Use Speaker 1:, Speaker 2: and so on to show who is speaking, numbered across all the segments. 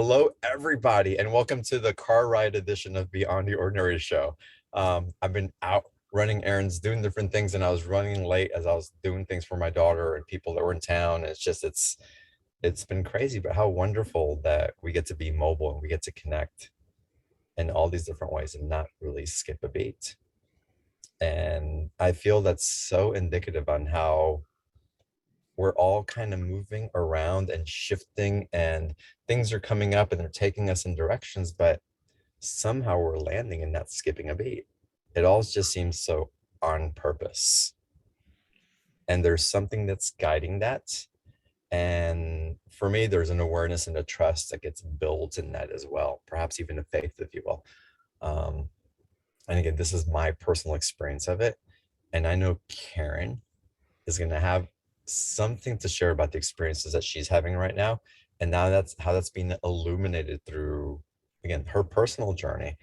Speaker 1: Hello, everybody, and welcome to the car ride edition of Beyond the Ordinary show. I've been out running errands, doing different things, and I was running late as I was doing things for my daughter and people that were in town. And it's been crazy, but how wonderful that we get to be mobile and we get to connect in all these different ways and not really skip a beat. And I feel that's so indicative on how we're all kind of moving around and shifting, and things are coming up and they're taking us in directions, but somehow we're landing and not skipping a beat. It all just seems so on purpose. And there's something that's guiding that. And for me, there's an awareness and a trust that gets built in that as well, perhaps even a faith, if you will. Um, and again, this is my personal experience of it. And I know Karen is going to have something to share about the experiences that she's having right now. And now that's how that's being illuminated through, again, her personal journey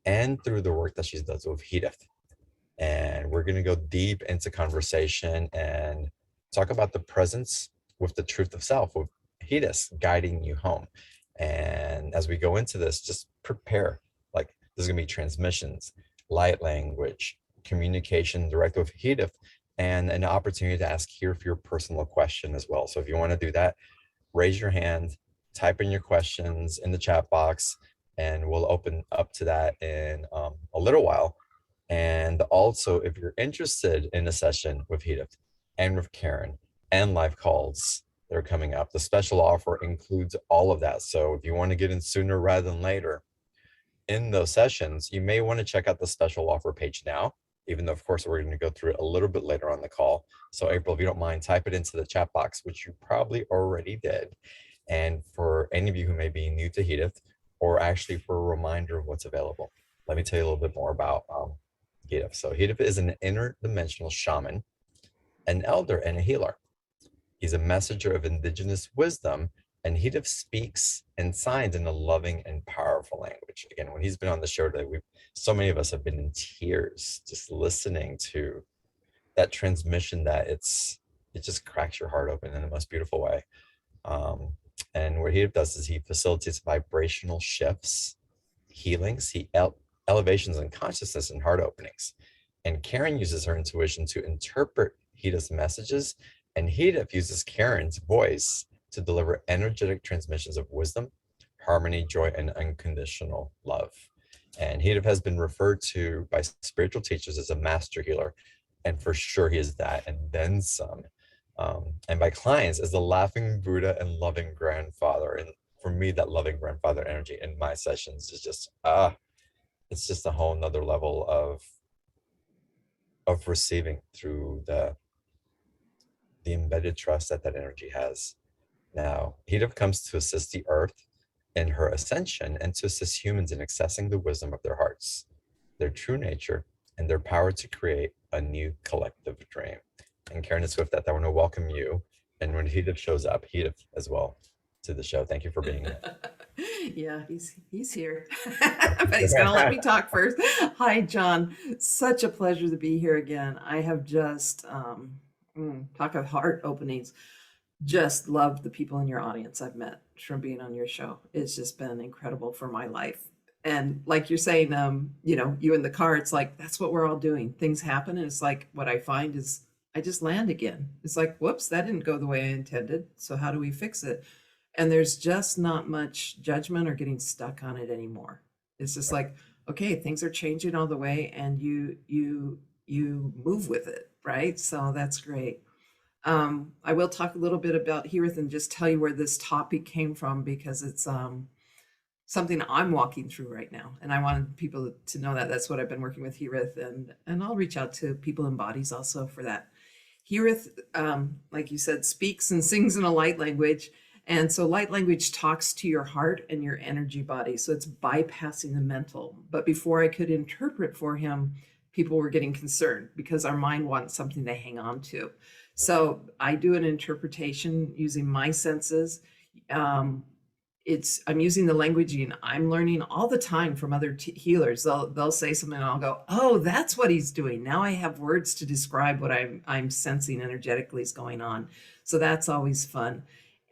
Speaker 1: and through the work that she does with Hereth. And we're going to go deep into conversation and talk about the presence with the truth of self, with Hereth guiding you home. And as we go into this, just prepare. Like, there's going to be transmissions, light language, communication direct with Hereth, and an opportunity to ask here for your personal question as well. So if you want to do that, raise your hand, type in your questions in the chat box, and we'll open up to that in a little while. And also, if you're interested in a session with Hereth and with Karen and live calls that are coming up, the special offer includes all of that. So if you want to get in sooner rather than later in those sessions, you may want to check out the special offer page now, even though, of course, we're going to go through it a little bit later on the call. So April, if you don't mind, type it into the chat box, which you probably already did. And for any of you who may be new to Hereth, or actually for a reminder of what's available, let me tell you a little bit more about Hereth. So Hereth is an interdimensional shaman, an elder, and a healer. He's a messenger of indigenous wisdom, and Hereth speaks and signs in a loving and powerful language. Again, when he's been on the show today, so many of us have been in tears just listening to that transmission, that it just cracks your heart open in the most beautiful way. And what Hereth does is he facilitates vibrational shifts, healings, elevations in consciousness and heart openings. And Karen uses her intuition to interpret Hereth's messages, and Hereth uses Karen's voice to deliver energetic transmissions of wisdom, harmony, joy, and unconditional love. And Hereth has been referred to by spiritual teachers as a master healer, and for sure he is that, and then some. And by clients as the laughing Buddha and loving grandfather. And for me, that loving grandfather energy in my sessions is just, it's just a whole nother level of receiving through the embedded trust that energy has. Now, Hereth comes to assist the earth in her ascension and to assist humans in accessing the wisdom of their hearts, their true nature, and their power to create a new collective dream. And Karen, it's with that I want to welcome you. And when Hereth shows up, Hereth as well, to the show. Thank you for being here.
Speaker 2: Yeah, he's here, but he's gonna let me talk first. Hi, John. Such a pleasure to be here again. I have just talk of heart openings. Just love the people in your audience I've met from being on your show. It's just been incredible for my life. And like you're saying, you in the car, it's like, that's what we're all doing. Things happen. And it's like, what I find is I just land again. It's like, whoops, that didn't go the way I intended. So how do we fix it? And there's just not much judgment or getting stuck on it anymore. It's just like, okay, things are changing all the way, and you move with it, right? So that's great. I will talk a little bit about Hereth and just tell you where this topic came from, because it's something I'm walking through right now, and I wanted people to know that that's what I've been working with Hereth, and I'll reach out to people in bodies also for that. Hereth, like you said, speaks and sings in a light language. And so light language talks to your heart and your energy body. So it's bypassing the mental. But before I could interpret for him, people were getting concerned because our mind wants something to hang on to. So I do an interpretation using my senses. I'm using the languaging I'm learning all the time from other healers. They'll say something and I'll go, oh, that's what he's doing. Now I have words to describe what I'm sensing energetically is going on. So that's always fun.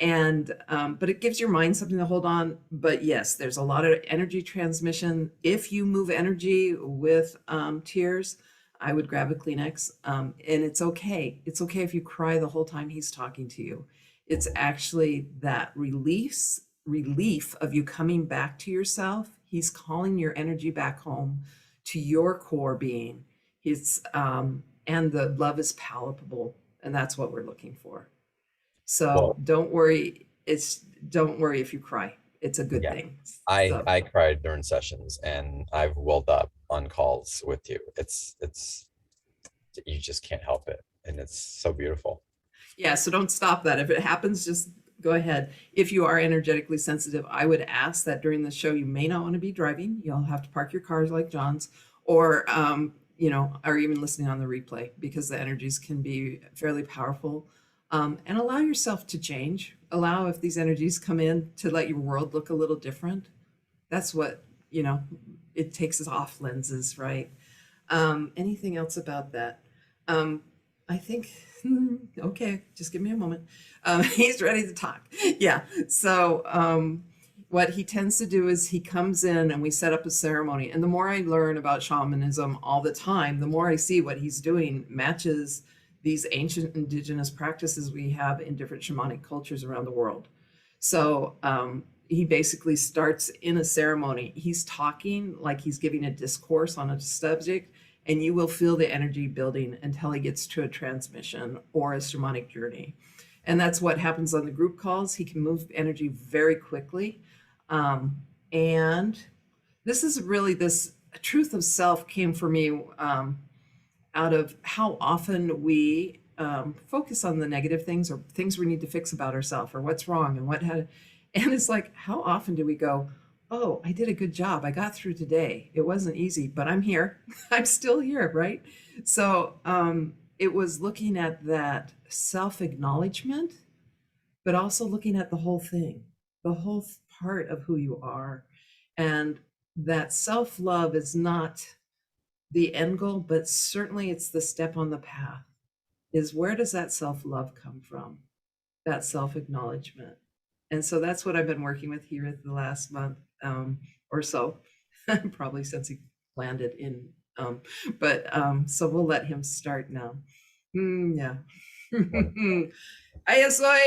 Speaker 2: And but it gives your mind something to hold on. But yes, there's a lot of energy transmission. If you move energy with tears, I would grab a Kleenex. And it's okay. It's okay if you cry the whole time he's talking to you. It's actually that relief of you coming back to yourself. He's calling your energy back home to your core being. It's and the love is palpable, and that's what we're looking for. So
Speaker 1: Well,
Speaker 2: don't worry if you cry. It's a good
Speaker 1: yeah,
Speaker 2: thing.
Speaker 1: I
Speaker 2: So
Speaker 1: I cried during sessions, and I've welled up on calls with you. It's you just can't help it, and it's so beautiful.
Speaker 2: yeah, so don't stop that. If it happens, just go ahead. If you are energetically sensitive, I would ask that during the show you may not want to be driving. You'll have to park your cars like John's, or or even listening on the replay, because the energies can be fairly powerful. And allow yourself to change. Allow, if these energies come in, to let your world look a little different. That's what, it takes us off lenses, right? Anything else about that? I think, okay, just give me a moment. He's ready to talk. Yeah. So, what he tends to do is he comes in and we set up a ceremony. And the more I learn about shamanism all the time, the more I see what he's doing matches these ancient indigenous practices we have in different shamanic cultures around the world. So, he basically starts in a ceremony. He's talking like he's giving a discourse on a subject, and you will feel the energy building until he gets to a transmission or a shamanic journey. And that's what happens on the group calls. He can move energy very quickly. And this is really this truth of self came for me out of how often we focus on the negative things or things we need to fix about ourselves or what's wrong and what had. And it's like, how often do we go, oh, I did a good job. I got through today. It wasn't easy, but I'm here. I'm still here, right? So it was looking at that self-acknowledgement, but also looking at the whole thing, the whole part of who you are. And that self-love is not the end goal, but certainly it's the step on the path. Is where does that self-love come from? That self-acknowledgement. And so that's what I've been working with here at the last month or so, probably since he landed in. So we'll let him start now. Yeah. I soy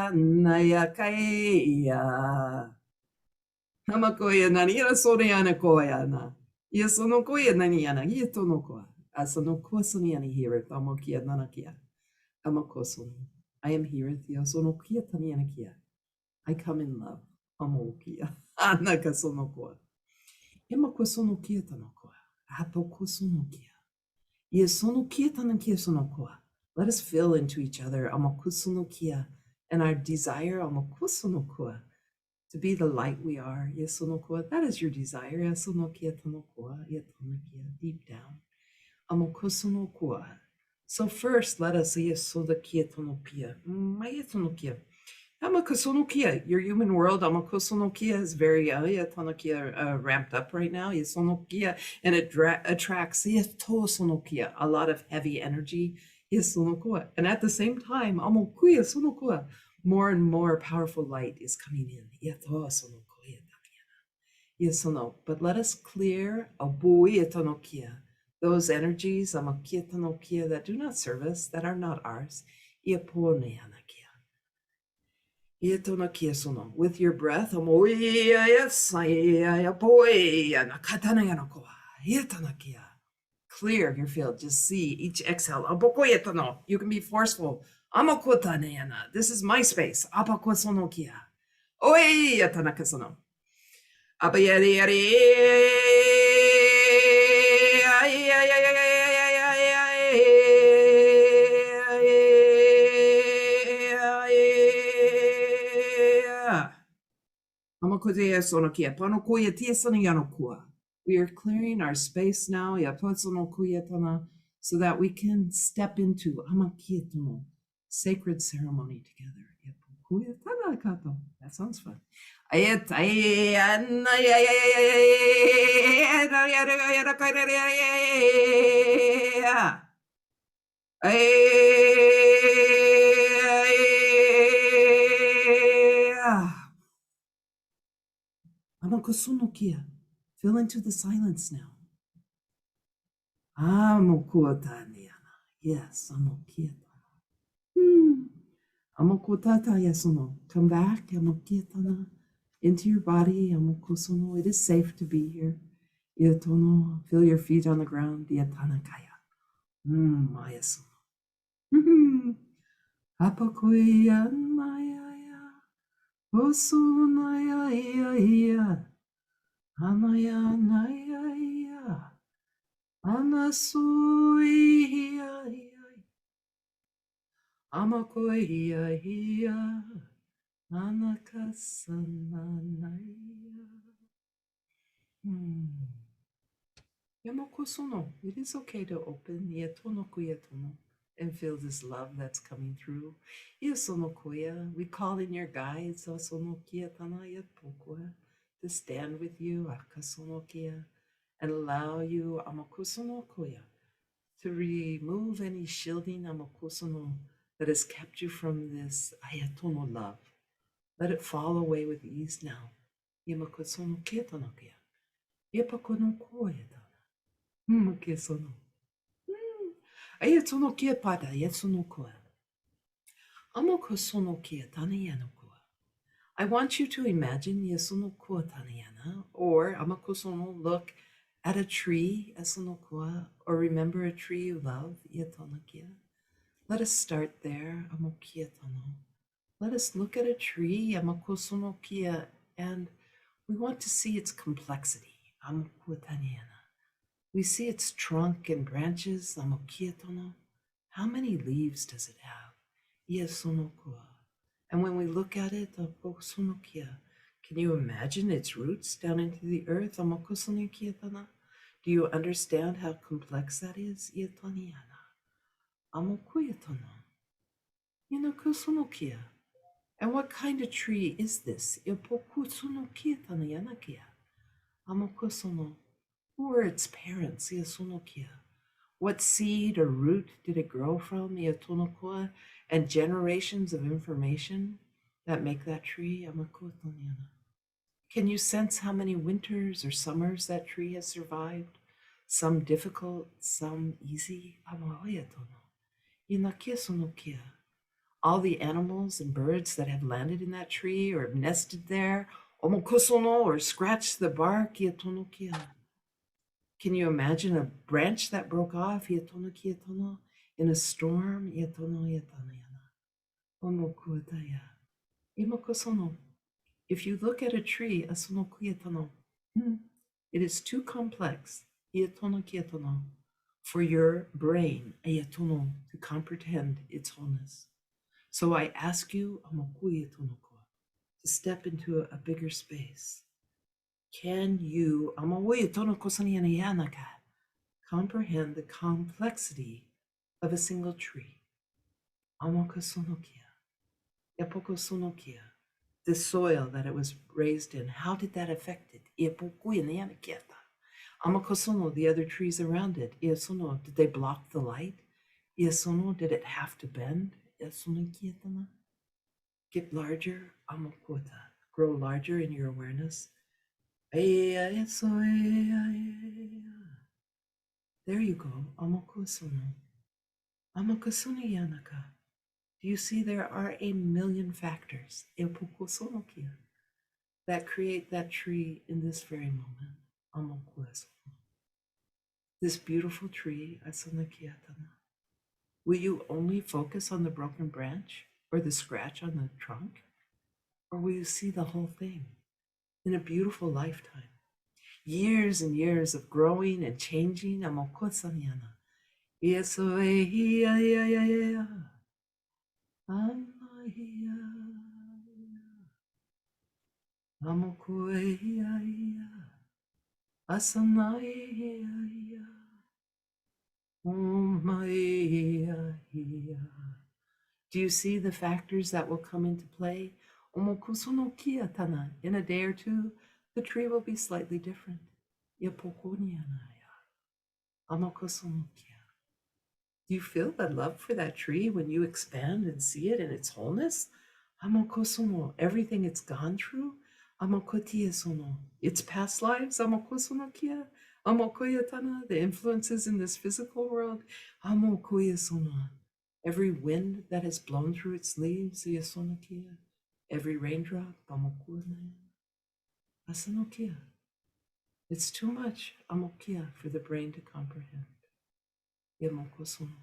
Speaker 2: naya kaya. Hamakoya nani era soreana koyana. Yesono koya nani yana yetono koa. Asono kosoniani here tamokia nanakia. Amakosono. I am here, Theosono Kia Tanianakia. I come in love. Amokia. Anakasonokoa. Emakosono Kia Tanokoa. Apokosonokia. Yesono Kia Tanakia Sonokoa. Let us fill into each other. Amakusonokia. And our desire, Amakusonokoa, to be the light we are. Yesonokoa. That is your desire. Yesonokia Tanokoa. Yetonokia. Deep down. Amakosonokoa. So first, let us see Sodakia Tonopia. Mayetonokia. Amakosonokia. Your human world, Amakosonokia, is very ramped up right now. Yesonokia, and it attracts Yetosonokia, a lot of heavy energy. Yesonokoa. And at the same time, Amokuya Sonokoa, more and more powerful light is coming in. Yetosonokoya. Yesono. But let us clear Abuya those energies that do not serve us, that are not ours. With your breath, clear your field. Just see each exhale. You can be forceful. This is my space. We are clearing our space now, so that we can step into sacred ceremony together. That sounds fun. Amakosunokia. Feel into the silence now. Amokuataniana. Yes, amokieta. Amokotata yasono. Come back, amokietana, into your body, amokosono. It is safe to be here. Iatono. Feel your feet on the ground. Iatanakaya. Mayasono. Apakoya mayaya. Osonaya iya. Anaya naya. Anasuia. Amakoia. Anakasananaya. Yamokosono. It is okay to open Yatono Kuyatono and feel this love that's coming through. Yasonokoya. We call in your guides Asonokiatana Yatpokoya to stand with you, Akasonokia, and allow you Amakosonokoya to remove any shielding Amakosono that has kept you from this Ayatono love. Let it fall away with ease now. Yamakosonokiatanokia. Yapakonokoyata. Kesono. Ayatonokia pada, Yatsunokoya. Amokosonokia tanayanokoa. I want you to imagine Yasunokoa tanayana, or Amakosono, look at a tree, Asunokoa, or remember a tree you love, Yatonokia. Let us start there, Amokiatono. Let us look at a tree, Amakosonokia, and we want to see its complexity, Amokuataniana. We see its trunk and branches, Amokiatono. How many leaves does it have? Iasonokoa. And when we look at it, Amokosonokia, can you imagine its roots down into the earth? Amokosonokiatana. Do you understand how complex that is? Iatoniana. Amokuyatono. Yanokosonokia. And what kind of tree is this? Ipokusonokiatanayanakia. Amokosono. Who were its parents? Iasonokia. What seed or root did it grow from? Iatonokua. And generations of information that make that tree. Amakotoniana. Can you sense how many winters or summers that tree has survived? Some difficult, some easy. Amahoyatono. Inakiasonokia. All the animals and birds that have landed in that tree or have nested there, omokosono, or scratched the bark, Iatonokia. Can you imagine a branch that broke off, Iatonokiatono, in a storm, Iatonoyatonoyana, omokuataya, imokosono. If you look at a tree, asonokuiatono, it is too complex, Iatonokiatono, for your brain, Iatono, to comprehend its wholeness. So I ask you, Amokuiatonokoa, to step into a bigger space. Can you, Amokuiatonokosanyanaka, comprehend the complexity of a single tree? Amokosonokia, Epokosonokia, the soil that it was raised in, how did that affect it? Epokuyananakiata. Amokosono, the other trees around it, Iasono, did they block the light? Iasono, did it have to bend? Iasonokiatana. Get larger, Amokuata. Grow larger in your awareness. There you go, Amokosono. Amokosono yanaka. Do you see there are a million factors, Epukosonokia, that create that tree in this very moment? Amokuasono. This beautiful tree, Asonokiatana. Will you only focus on the broken branch or the scratch on the trunk? Or will you see the whole thing in a beautiful lifetime? Years and years of growing and changing. Amokosanyana. Do you see the factors that will come into play? In a day or two, the tree will be slightly different. Do you feel the love for that tree when you expand and see it in its wholeness? Amokosono, everything it's gone through. Amokotiesono, its past lives. Amokosono kia. Amokoyatana, the influences in this physical world. Amokoyasono, every wind that has blown through its leaves. Yasono kia. Every raindrop. Amokuana. Asano kia. It's too much, amokia, for the brain to comprehend. Yamokosono.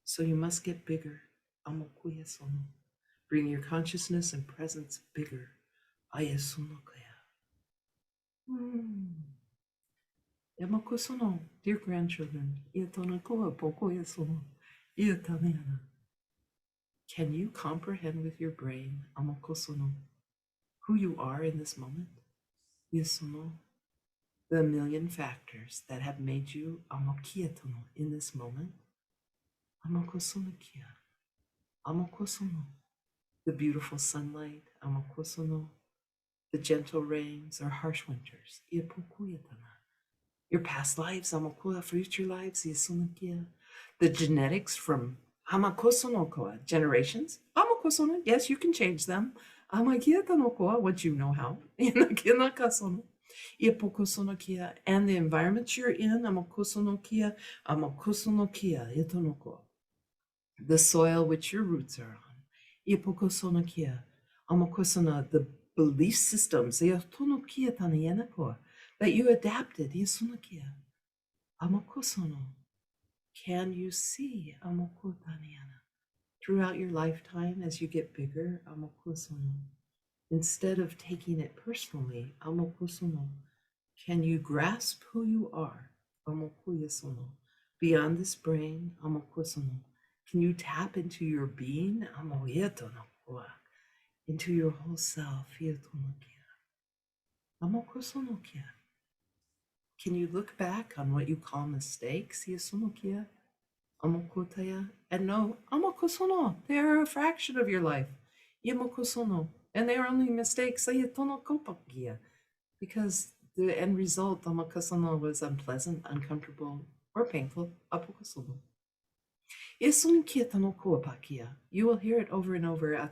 Speaker 2: So you must get bigger. Amokuyasono. Bring your consciousness and presence bigger. Ayasunokaya. Yamokosono, dear grandchildren. Iatonakoa pokoyasono. Iataneana. Can you comprehend with your brain, amokosono, who you are in this moment? Yasono. The million factors that have made you amokiatono in this moment. Amokosonokia. Amokosono. The beautiful sunlight. Amokosono. The gentle rains or harsh winters. Iapokuyatana. Your past lives. Amokoa. Future lives. Iasonokia. The genetics from amakosonokoa. Generations. Amokosono. Yes, you can change them. Amakiatanokoa. Once you know how. Inakinakasono. Iapokosonokia, and the environment you're in, amokosonokia, itonoko, the soil which your roots are on, iapokosonokia, amokosona, the belief systems, iaotonokia tanayanako, that you adapted, iasonokia, amokosono. Can you see amokotaniana throughout your lifetime as you get bigger, amokosono? Instead of taking it personally, amokosono, can you grasp who you are, amokuyasono, beyond this brain, amokosono? Can you tap into your being, amoyetonokoa, into your whole self, ietonokia, amokosonokia? Can you look back on what you call mistakes, iasonokia, amokotaya, and know, amokosono, they are a fraction of your life, iamokosono, and they are only mistakes, ietonokopakia, because the end result, amokosono, was unpleasant, uncomfortable, or painful, apokosono. You will hear it over and over. I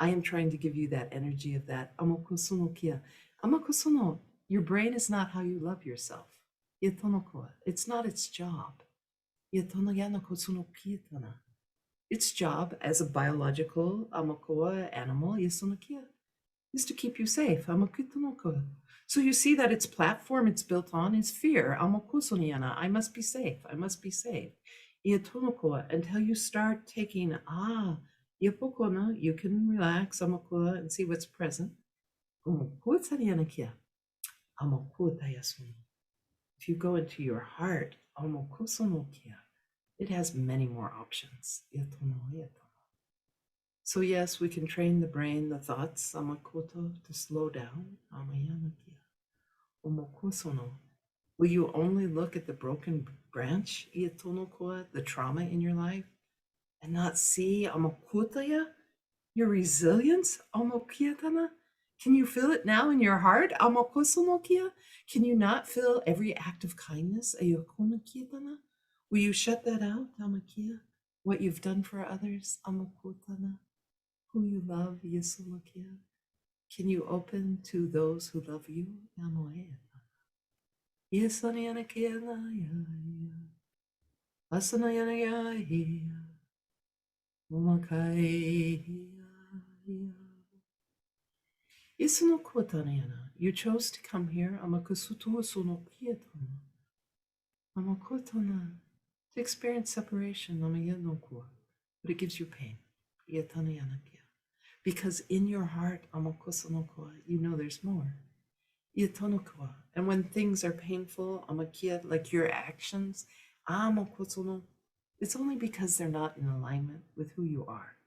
Speaker 2: am trying to give you that energy of that. Amokosono, your brain is not how you love yourself. It's not its job. Its job as a biological amokoa animal is to keep you safe. So you see that its platform it's built on is fear. I must be safe. I must be safe. Until you start taking, you can relax and see what's present. If you go into your heart, it has many more options. So yes, we can train the brain, the thoughts, amakoto, to slow down. Will you only look at the broken branch, the trauma in your life, and not see amakutaya, your resilience? Can you feel it now in your heart? Can you not feel every act of kindness? Will you shut that out? What you've done for others? Who you love? Can you open to those who love you? You chose to come here to experience separation, but it gives you pain. Because in your heart, you know there's more. And when things are painful, like your actions, it's only because they're not in alignment with who you are.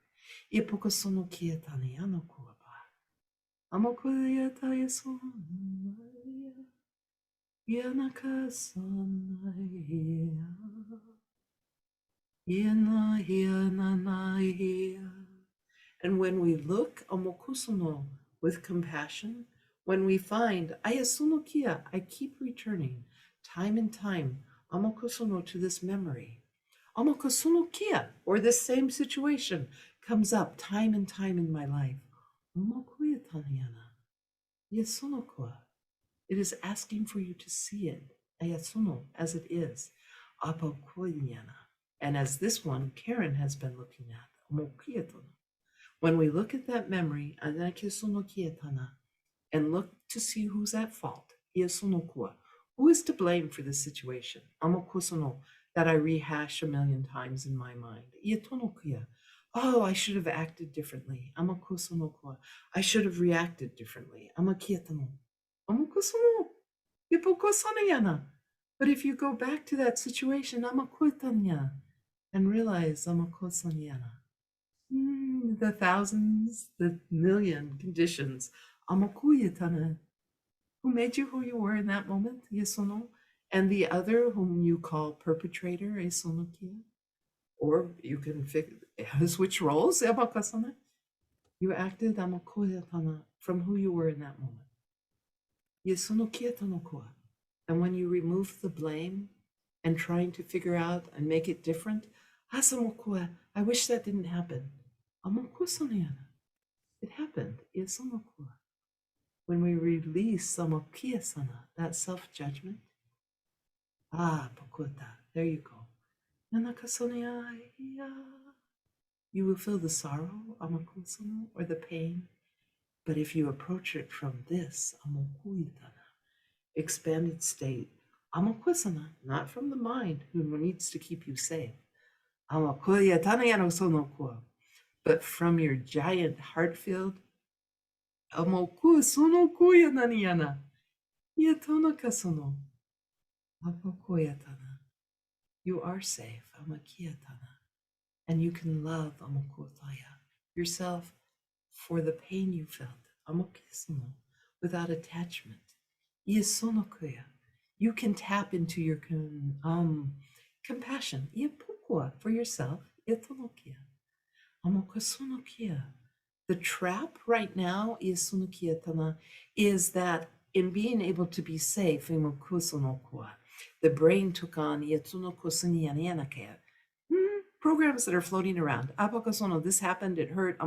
Speaker 2: And when we look with compassion, when we find I keep returning time and time to this memory. Amakosunokia, or this same situation comes up time and time in my life. Omokuya tanayana. Yasunokua. It is asking for you to see it, ayasuno, as it is. Apokoyana. And as this one, Karen has been looking at, omokiyatono. When we look at that memory, anakisunokiyatana, and look to see who's at fault, iasunokua, who is to blame for this situation, amokusono, that I rehash a million times in my mind, iatonokuya, oh, I should have acted differently, amakusonokua, I should have reacted differently, amakiyatano, amokusono, ipokosanayana. But if you go back to that situation, amakutanya, and realize amakosanyana, the thousands, the million conditions, amakuyatana, who made you who you were in that moment, yesono, and the other whom you call perpetrator, esonokia, or you can switch roles, abakasana. You acted amakuyatana from who you were in that moment. Yesonokiatanokua. And when you remove the blame and trying to figure out and make it different, asamokua, I wish that didn't happen. Amokusoniana. It happened. Yesonokuwa. When we release samokiyasana, that self-judgment, pokuta, there you go. Nanakasonia, you will feel the sorrow, amakusono, or the pain. But if you approach it from this, amokuyatana, expanded state, amakusana, not from the mind who needs to keep you safe, amakuyatana yanosonokuwa, but from your giant heart field, amoku sonokuya naniyana, yatonakasono, apokoyatana. You are safe, amakiyatana, and you can love amokotaya, yourself for the pain you felt, amokisono, without attachment. Iasonokuya. You can tap into your compassion, iapukua, for yourself, iatonokia. Amokosonokia. The trap right now is that in being able to be safe, the brain took on programs that are floating around. This happened, it hurt. I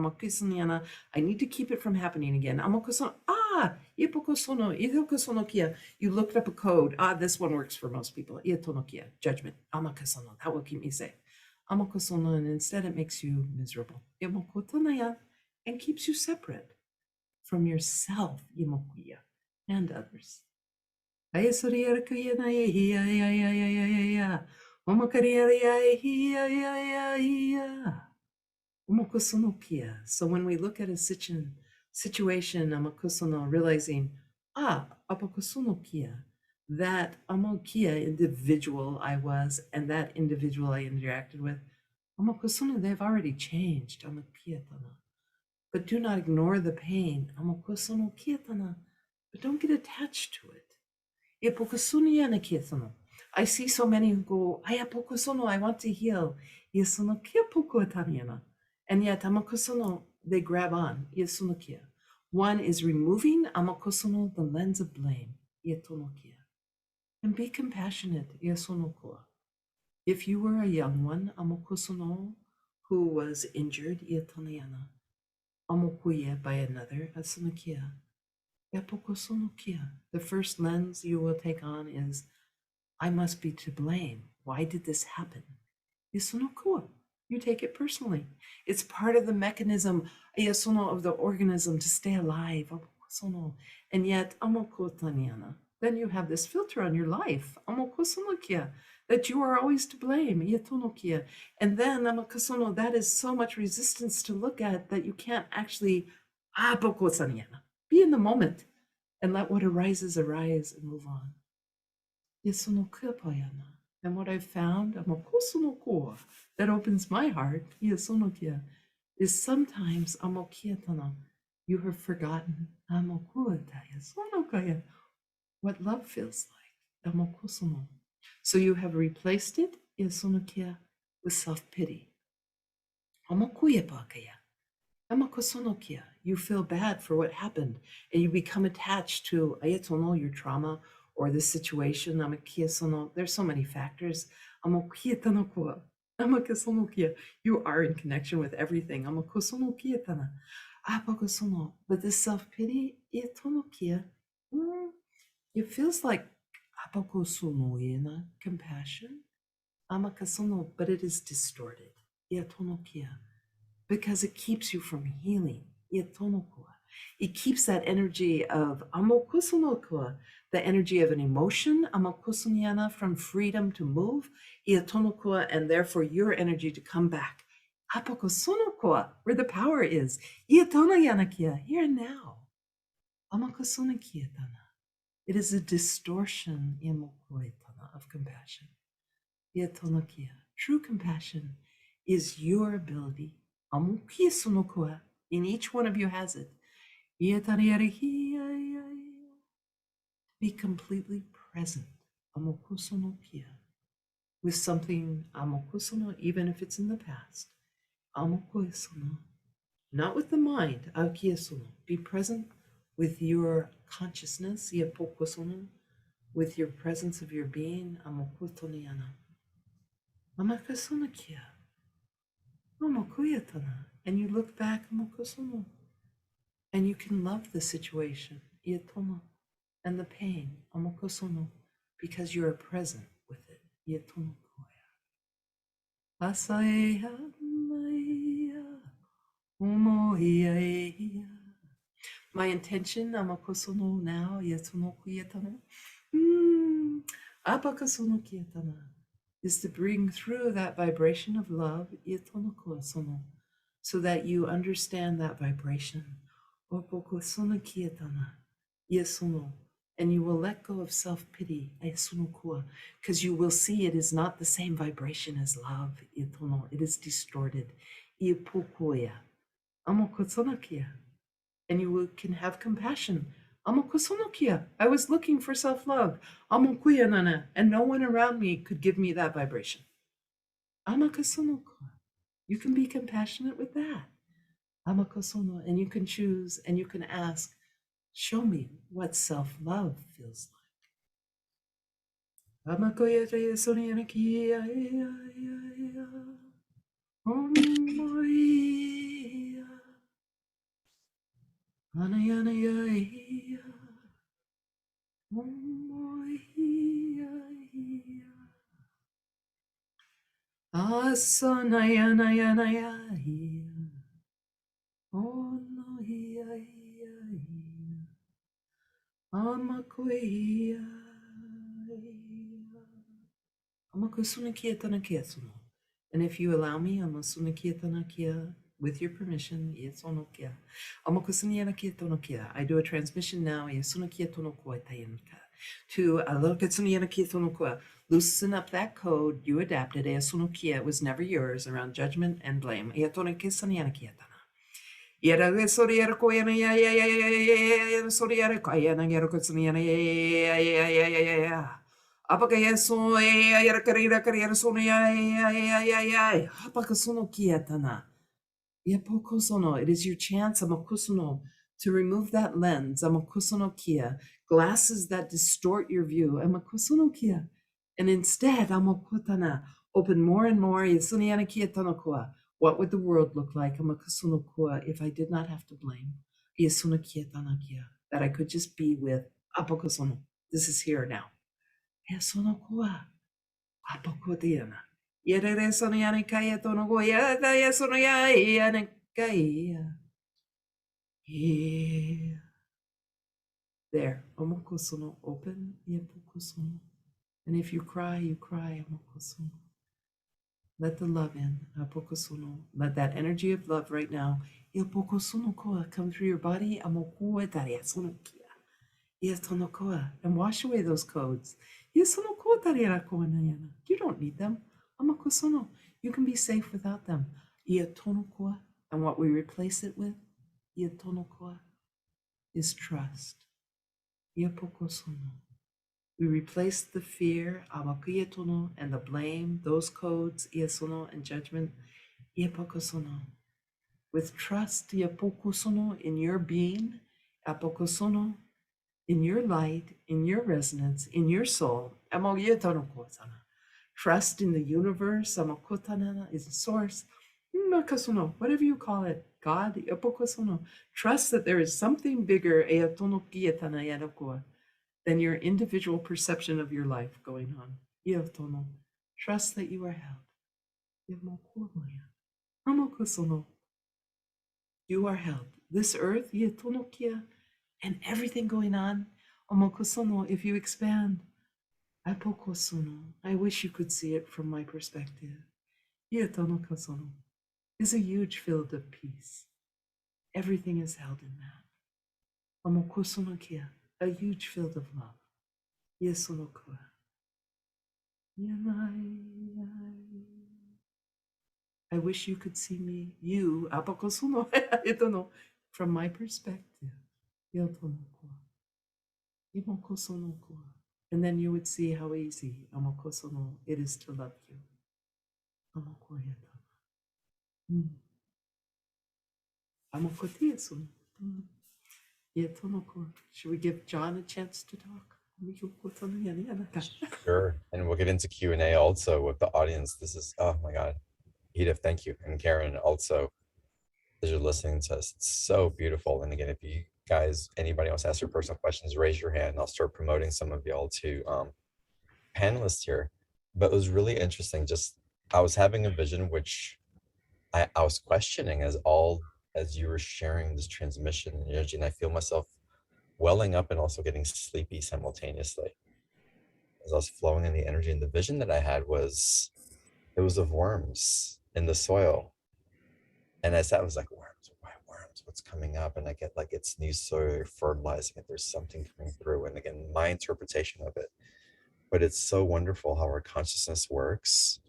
Speaker 2: need to keep it from happening again. You looked up a code. This one works for most people. Judgment. That will keep me safe. And instead it makes you miserable. And keeps you separate from yourself, and others. So when we look at a situation, realizing, that individual I was and that individual I interacted with, they've already changed. But do not ignore the pain. But don't get attached to it. I see so many who go, I want to heal. And yet, they grab on. One is removing the lens of blame. And be compassionate. If you were a young one, who was injured, by another, the first lens you will take on is, I must be to blame. Why did this happen? You take it personally. It's part of the mechanism of the organism to stay alive. And yet, then you have this filter on your life, that you are always to blame. And then, that is so much resistance to look at that you can't actually be in the moment and let what arises arise and move on. And what I've found, that opens my heart, is sometimes you have forgotten what love feels like. So you have replaced it with self-pity. You feel bad for what happened, and you become attached to your trauma or this situation. There's so many factors. Amakasonokia. You are in connection with everything. Amakosonokia tana. Apakosono. But this self-pity, itonokia, it feels like apakosonoina, compassion. Amakasono, but it is distorted. Iatonokia. Because it keeps you from healing. Iatonokua. It keeps that energy of amokusonokua, the energy of an emotion, amokusoniana, from freedom to move, iatonokua, and therefore your energy to come back. Apokosonokua, where the power is. Iatonayanakia, here and now. Amakosonakiatana. It is a distortion imokuetana, of compassion. Iatonokua. True compassion is your ability. Amukisonokua. In each one of you has it. Be completely present. Amokusonokia. With something amokusono, even if it's in the past. Amokuisono. Not with the mind. Aukiesono. Be present with your consciousness. Iapokusono. With your presence of your being. Amokutoniana. Amakasonokia. Amokuyatana. And you look back. Amokusono. And you can love the situation. Iatono. And the pain, amokosono, because you are present with it. Yetonokoya. Asaeha maya, umohiaea. My intention, amakosono now, yetonokuyetana, apakasonokietana, is to bring through that vibration of love, yetonokosono, so that you understand that vibration. Opokosonokietana, yesono. And you will let go of self-pity, because you will see it is not the same vibration as love. It is distorted. And you can have compassion. I was looking for self-love. And no one around me could give me that vibration. You can be compassionate with that. And you can choose and you can ask, show me what self-love feels like. And if you allow me, with your permission, I do a transmission now to loosen up that code you adapted. It was never yours, around judgment and blame. It is your chance, to remove that lens, glasses that distort your view, and instead, open more and more. What would the world look like if I did not have to blame? That I could just be with. This is here now. There, open. And if you cry, you cry. Let the love in. Let that energy of love right now come through your body. And wash away those codes. You don't need them. You can be safe without them. And what we replace it with is trust. We replace the fear and the blame, those codes, and judgment, with trust in your being, in your light, in your resonance, in your soul. Trust in the universe, amakotanana, is the source. Makasono, whatever you call it, God, apokosono. Trust that there is something bigger than your individual perception of your life going on. Trust that you are held. You are held. This earth, and everything going on, if you expand, I wish you could see it from my perspective. Is a huge field of peace. Everything is held in that. A huge field of love. I wish you could see me, you, from my perspective. And then you would see how easy it is to love you. Should we give John a chance to talk?
Speaker 1: Sure. And we'll get into Q&A also with the audience. This is, oh my God. Edith, thank you. And Karen also, as you're listening to us, it's so beautiful. And again, if you guys, anybody else ask your personal questions, raise your hand. I'll start promoting some of y'all to panelists here. But it was really interesting. Just, I was having a vision, which I was questioning as you were sharing this transmission and energy, and I feel myself welling up and also getting sleepy simultaneously as I was flowing in the energy. And the vision that I had was, it was of worms in the soil. And I sat, I was like, worms, why worms? What's coming up? And I get like, it's new soil, fertilizing it. There's something coming through. And again, my interpretation of it. But it's so wonderful how our consciousness works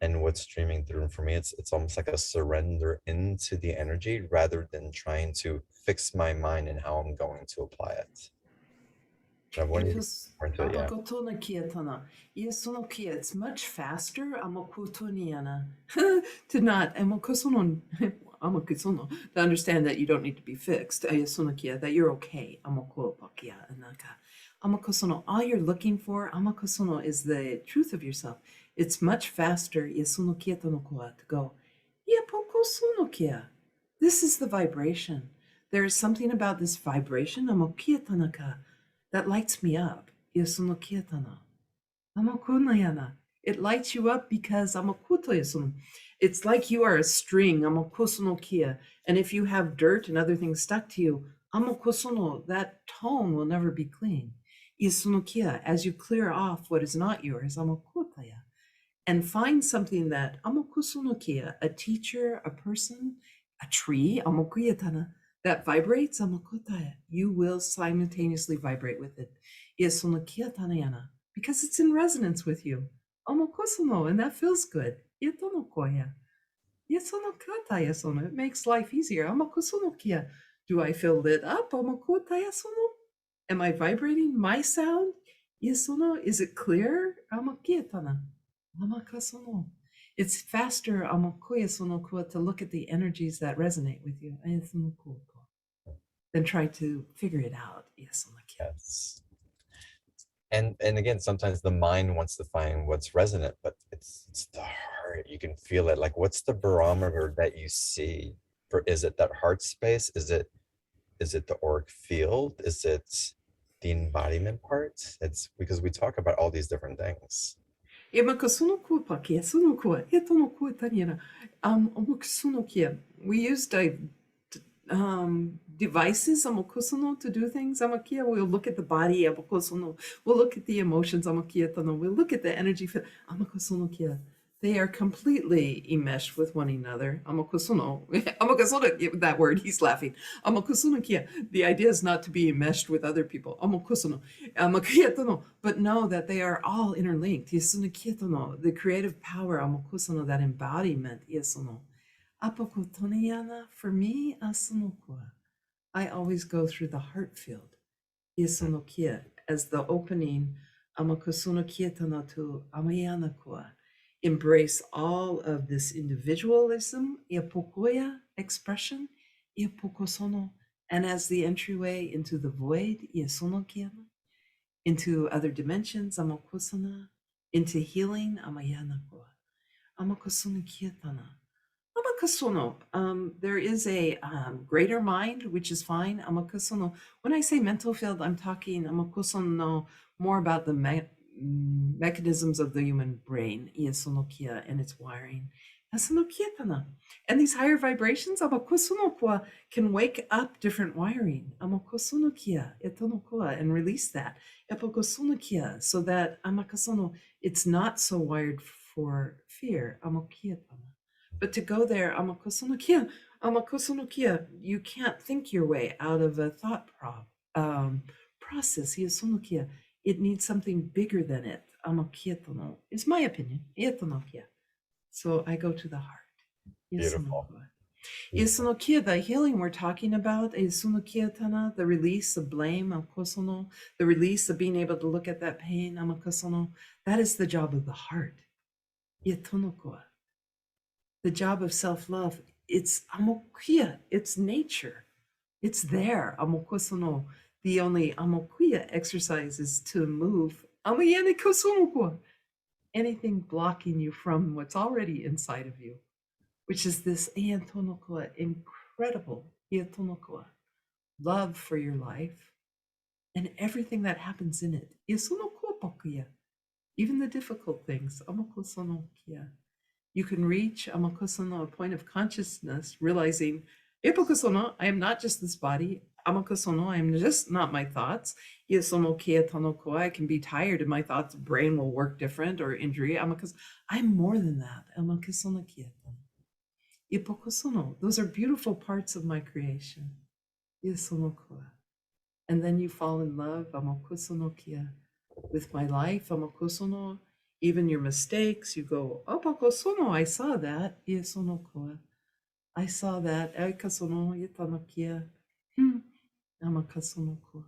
Speaker 1: and what's streaming through. And for me, it's almost like a surrender into the energy rather than trying to fix my mind and how I'm going to apply it. And I wanted to get more into it, yeah.
Speaker 2: It's much faster to not to understand that you don't need to be fixed. That you're okay. All you're looking for is the truth of yourself. It's much faster to go. This is the vibration. There is something about this vibration that lights me up. It lights you up because it's like you are a string. And if you have dirt and other things stuck to you, that tone will never be clean. As you clear off what is not yours, and find something that a teacher, a person, a tree, that vibrates, you will simultaneously vibrate with it. Because it's in resonance with you. And that feels good. It makes life easier. Do I feel lit up? Am I vibrating my sound? Is it clear? It's faster to look at the energies that resonate with you than try to figure it out.
Speaker 1: Yes. And again, sometimes the mind wants to find what's resonant, but it's the heart. You can feel it. Like, what's the barometer that you see? Is it that heart space? Is it the auric field? Is it the embodiment part? It's because we talk about all these different things.
Speaker 2: We used devices to do things. We'll look at the body, we'll look at the emotions, we'll look at the energy. They are completely enmeshed with one another. That word, he's laughing. The idea is not to be enmeshed with other people. But know that they are all interlinked. The creative power, that embodiment. For me, I always go through the heart field. As the opening, embrace all of this individualism, expression, and as the entryway into the void, into other dimensions, into healing. Amayanako. Amakosono kietana. Amakasono. There is a greater mind, which is fine. Amakasono. When I say mental field, I'm talking amakosono more about the mechanisms of the human brain, iasonokia, and its wiring. Asonokietana. And these higher vibrations, amakosonokoa, can wake up different wiring. Amakosonokia, etonokoa, and release that. Epokosonokia, so that amakasono, it's not so wired for fear. Amokietana. But to go there, amakosonokia, you can't think your way out of a thought process. Iasonokia. It needs something bigger than it. Amakietono is my opinion. Ietonokia. So I go to the heart.
Speaker 1: Beautiful.
Speaker 2: Isunokia, the healing we're talking about, isunokietana, the release of blame, amakosono, the release of being able to look at that pain, amakosono, that is the job of the heart. Ietonokoa. The job of self-love, it's amokia, it's nature. It's there. Amokosono. The only amokuya exercise is to move. Amayane kosonokoa. Anything blocking you from what's already inside of you, which is this iantonokoa, incredible iantonokoa, love for your life and everything that happens in it. Isunokoa pakuya. Even the difficult things. Amokosonokia. You can reach amakosono, a point of consciousness, realizing, epokosono, I am not just this body. Amakosono, I am just not my thoughts. Iasono kia tonokoa, I can be tired and my thoughts, brain will work different or injury. Amakos, I'm more than that. Amakosono kia. Ipokosono, those are beautiful parts of my creation. Iasonokoa. And then you fall in love, amakosono kia, with my life, amakosono. Even your mistakes, you go, apakosono, I saw that. Iasonokoa. I saw that. Aikasono, yetanokia. Amakasonokoa.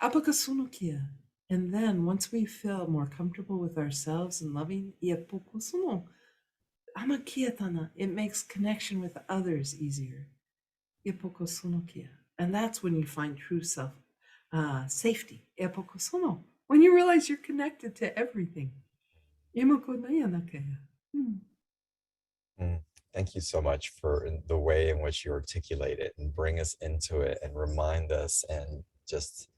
Speaker 2: Apakasonokia. And then once we feel more comfortable with ourselves and loving, iapokosono. Amakietana. It makes connection with others easier. Iapokosonokia. And that's when you find true self safety. Iapokosono. When you realize you're connected to everything.
Speaker 1: Thank you so much for the way in which you articulate it and bring us into it and remind us and just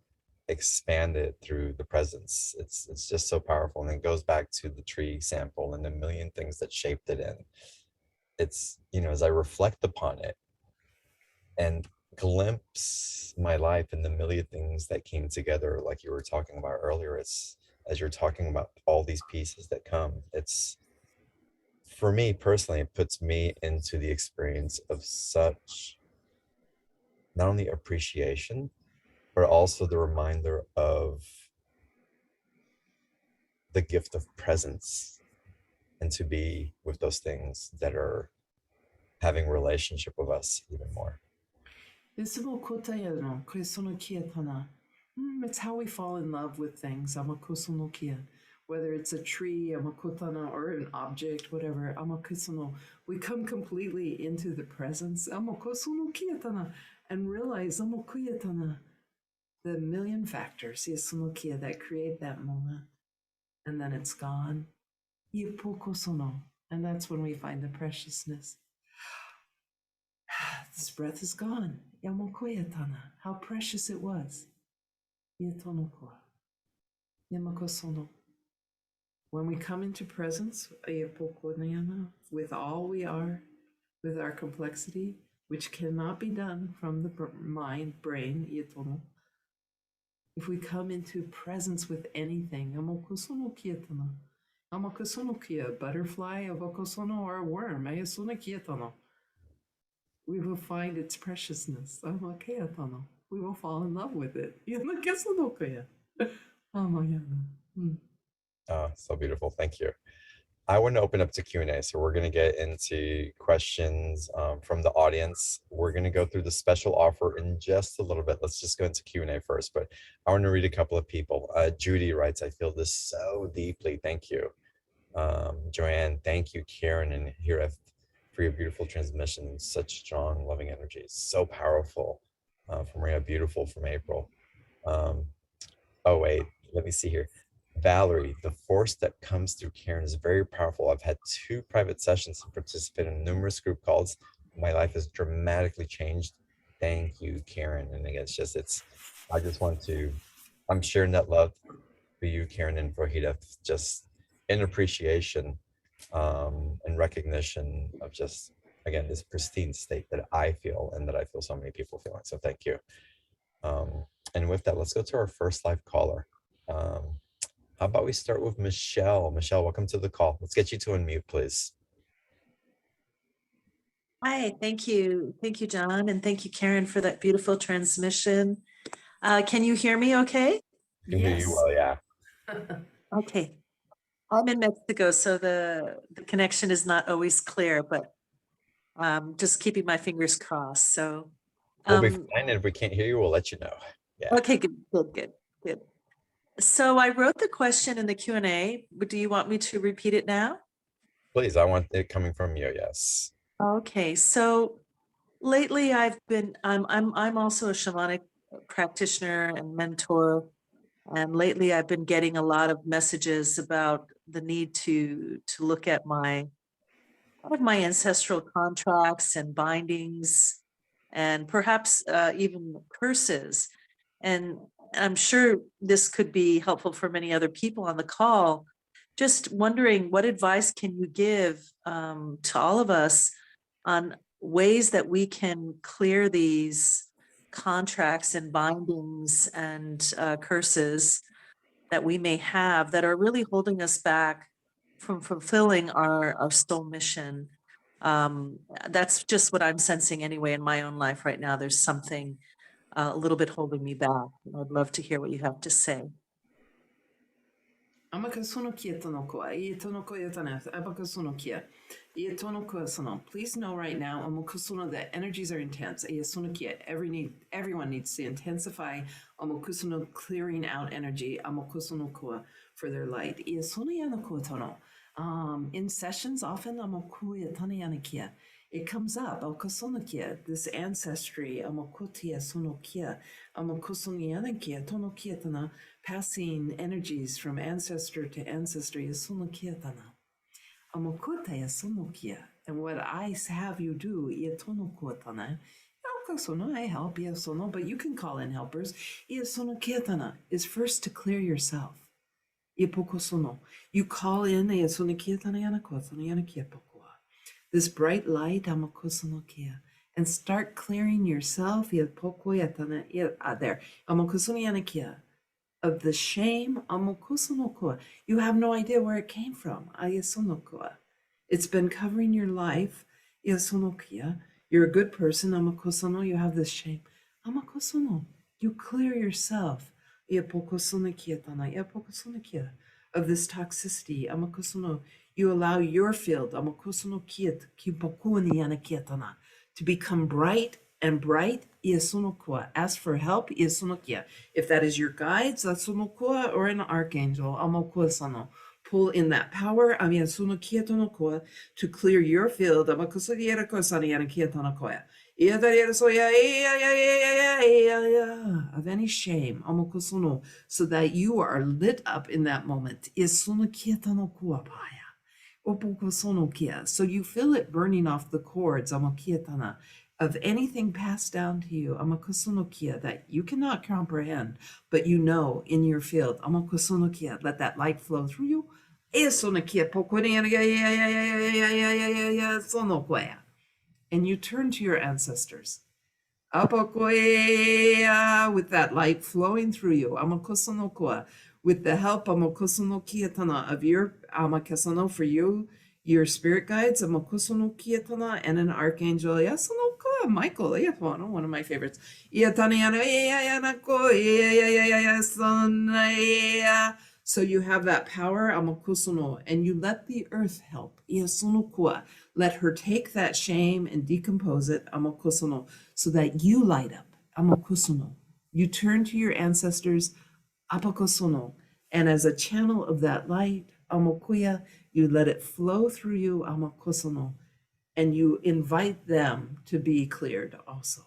Speaker 1: expand it through the presence. It's just so powerful. And it goes back to the tree sample and the million things that shaped it in. It's, as I reflect upon it and glimpse my life and the million things that came together, like you were talking about earlier, it's as you're talking about all these pieces that come, it's, for me personally, it puts me into the experience of such not only appreciation, but also the reminder of the gift of presence and to be with those things that are having relationship with us even more.
Speaker 2: It's how we fall in love with things. Whether it's a tree, or an object, whatever. We come completely into the presence and realize the million factors that create that moment. And then it's gone. And that's when we find the preciousness. This breath is gone. How precious it was. When we come into presence with all we are, with our complexity, which cannot be done from the mind, brain, if we come into presence with anything, a butterfly, or a worm, we will find its preciousness. We will fall in love with it.
Speaker 1: Oh, so beautiful. Thank you. I want to open up to Q&A. So we're going to get into questions from the audience. We're going to go through the special offer in just a little bit. Let's just go into Q&A first, but I want to read a couple of people. Judy writes, I feel this so deeply. Thank you. Joanne, thank you. Karen and Hereth for your beautiful transmission. Such strong, loving energy. So powerful. From Maria, beautiful from April. Oh, wait, let me see here. Valerie, the force that comes through Karen is very powerful. I've had 2 private sessions and participated in numerous group calls. My life has dramatically changed. Thank you, Karen. And again, I just want to, I'm sharing that love for you, Karen, and for Hereth, just in appreciation and recognition of just, again, this pristine state that I feel and that I feel so many people feeling. So thank you. And with that, let's go to our first live caller. How about we start with Michelle? Michelle, welcome to the call. Let's get you to unmute, please.
Speaker 3: Hi, thank you. Thank you, John. And thank you, Karen, for that beautiful transmission. Can you hear me okay?
Speaker 1: I can hear you well, yeah.
Speaker 3: Okay. I'm in Mexico, so the connection is not always clear, but just keeping my fingers crossed. So
Speaker 1: We'll be fine, and if we can't hear you, we'll let you know. Yeah.
Speaker 3: Okay, good. So I wrote the question in the Q&A, but do you want me to repeat it now?
Speaker 1: Please, I want it coming from you, yes.
Speaker 3: Okay, so lately I'm also a shamanic practitioner and mentor. And lately I've been getting a lot of messages about the need to look at my ancestral contracts and bindings and perhaps even curses. And I'm sure this could be helpful for many other people on the call. Just wondering, what advice can you give to all of us on ways that we can clear these contracts and bindings and curses that we may have that are really holding us back from fulfilling our soul mission? That's just what I'm sensing anyway in my own life right now. There's something a little bit holding me back. I'd love to hear what you have to say.
Speaker 2: Please know right now that energies are intense. Everyone needs to intensify clearing out energy for their light. In sessions, often it comes up. This ancestry, passing energies from ancestor to ancestor. And what I have you do, I help, but you can call in helpers. Is first to clear yourself. You call in this bright light and start clearing yourself there of the shame. You have no idea where it came from. It's been covering your life. You're a good person. You have this shame. You clear yourself of this toxicity. You allow your field to become bright and bright. Ask for help. If that is your guides, or an archangel, pull in that power to clear your field of any shame, so that you are lit up in that moment. So you feel it burning off the cords of anything passed down to you that you cannot comprehend, but you know in your field. Let that light flow through you. And you turn to your ancestors with that light flowing through you, with the help of your for you, your spirit guides, and an archangel, Michael, one of my favorites. So you have that power, and you let the earth help. Let her take that shame and decompose it, so that you light up. You turn to your ancestors, and as a channel of that light, you let it flow through you, and you invite them to be cleared also.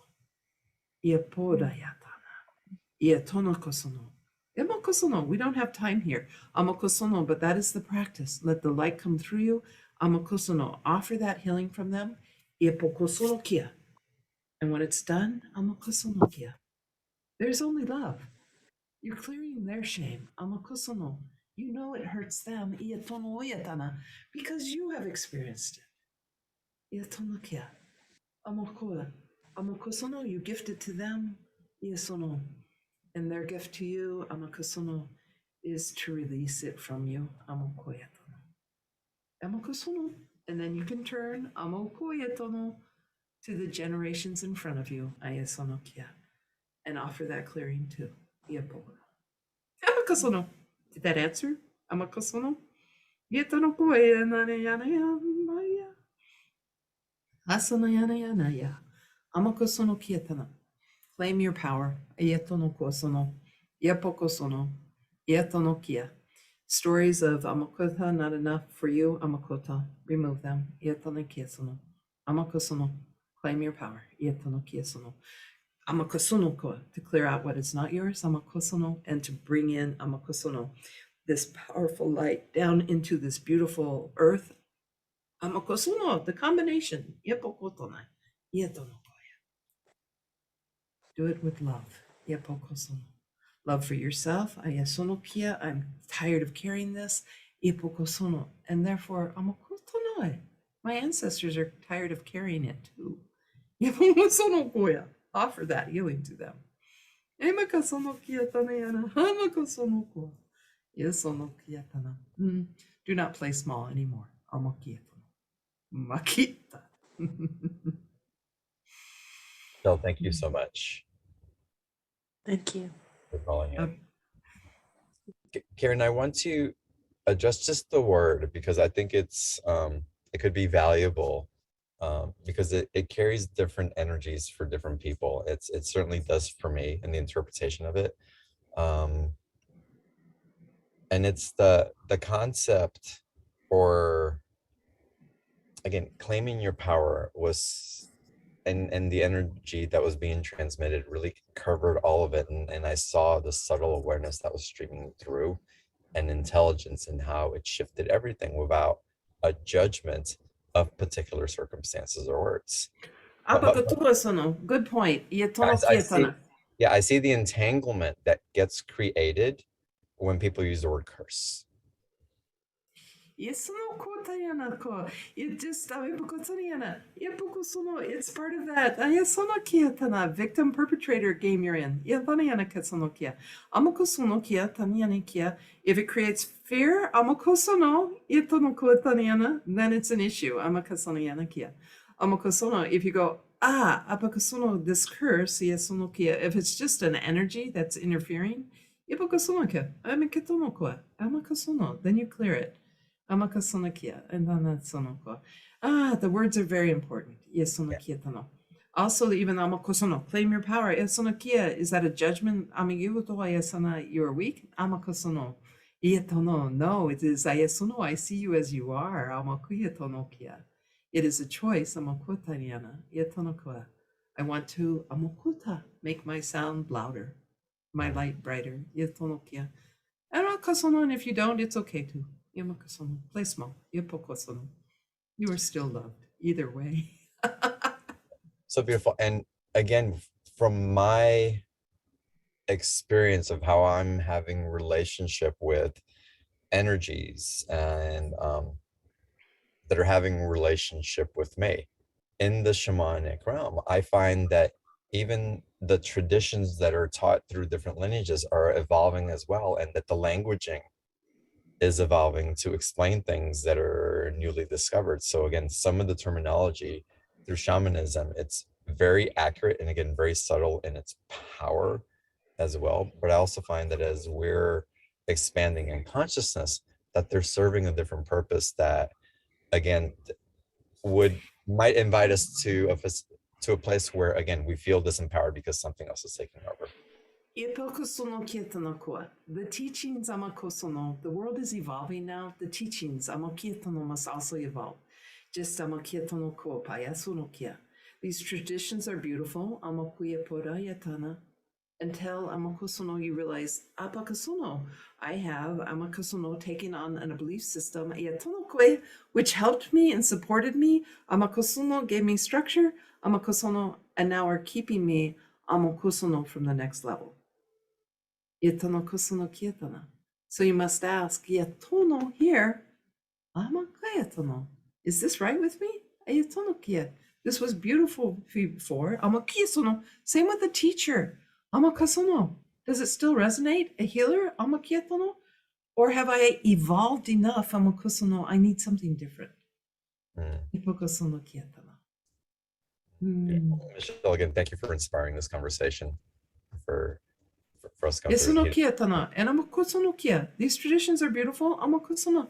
Speaker 2: Amakosono, we don't have time here. Amakosono, but that is the practice. Let the light come through you. Amakosono, offer that healing from them. Iepokosono kia. And when it's done, amakosono kia. There's only love. You're clearing their shame. Amakosono. You know it hurts them. Ietono oyatana, because you have experienced it. Ietono kia. Amakoa. Amakosono, you gift it to them. Iesono. And their gift to you, amakosono, is to release it from you. Amokoyatono. Amakosono. And then you can turn amokoyatono to the generations in front of you. Ayasono kia. And offer that clearing too. Iepoa. Amakosono. Did that answer? Amakosono? Yetono koe nane yana ya. Asana yana yana ya. Amakosono kietana. Claim your power. Ayetono kosono. Yepokosono. Yetono kia. Stories of amakota not enough for you. Amakota. Remove them. Yetono kiesono. Amakosono. Claim your power. Yetono kiesono. Amakosono ko. To clear out what is not yours. Amakosono. And to bring in amakosono. This powerful light down into this beautiful earth. Amakosono. The combination. Yepokotonai. Yetono. Do it with love. Iepokosono. Love for yourself. Ayasono kia. I'm tired of carrying this. Iepokosono. And therefore, amakotonoi. My ancestors are tired of carrying it too. Iepokosono koya. Offer that healing to them. Emakasono kia tanayana. Hamakosono ko. Yesono kia tana. Do not play small anymore. Amakietono. Makita.
Speaker 1: Phil, thank you so much
Speaker 3: Thank you.
Speaker 1: for calling in. Karen, I want to adjust just the word because I think it's it could be valuable because it carries different energies for different people. It certainly does for me in the interpretation of it. And it's the concept, or again, claiming your power was, and the energy that was being transmitted really covered all of it. And I saw the subtle awareness that was streaming through, and intelligence, and how it shifted everything without a judgment of particular circumstances or words.
Speaker 2: Apakatosono. Good point. Ietono kietana.
Speaker 1: I see the entanglement that gets created when people use the word curse.
Speaker 2: It just it's part of that. Victim perpetrator game you're in. If it creates fear, then it's an issue. If you go, this curse, if it's just an energy that's interfering, then you clear it. And then that's the words are very important. Also, even amakosono, claim your power. Is that a judgment? You are weak. Amakosono. No, it is I see you as you are. It is a choice. I want to make my sound louder, my light brighter. And if you don't, it's okay too. Play small. You are still loved either way.
Speaker 1: So beautiful. And again, from my experience of how I'm having relationship with energies and that are having relationship with me in the shamanic realm, I find that even the traditions that are taught through different lineages are evolving as well, and that the languaging is evolving to explain things that are newly discovered. So again, some of the terminology through shamanism, it's very accurate and again, very subtle in its power as well. But I also find that as we're expanding in consciousness, that they're serving a different purpose that again, might invite us to a place where again, we feel disempowered because something else is taking over.
Speaker 2: The teachings, the world is evolving now. The teachings must also evolve. Just these traditions are beautiful. until amakusono you realize apakasono. I have amakasono taking on a belief system, iatonokwe, which helped me and supported me. Amakusono gave me structure, amakusono, and now are keeping me amakusono from the next level. Iatonokusono kietana. So you must ask, iatono here, amakayatono. Is this right with me? Iatonokia. This was beautiful before. Amakisono. Same with the teacher. Amakasono. Does it still resonate? A healer? Amakietono? Or have I evolved enough? Amakusono. I need something different. Ipokosono kietana.
Speaker 1: Michelle, again, thank you for inspiring this conversation for us going through.
Speaker 2: Yesono kietana. And amakusono kia. These traditions are beautiful. Amakusono.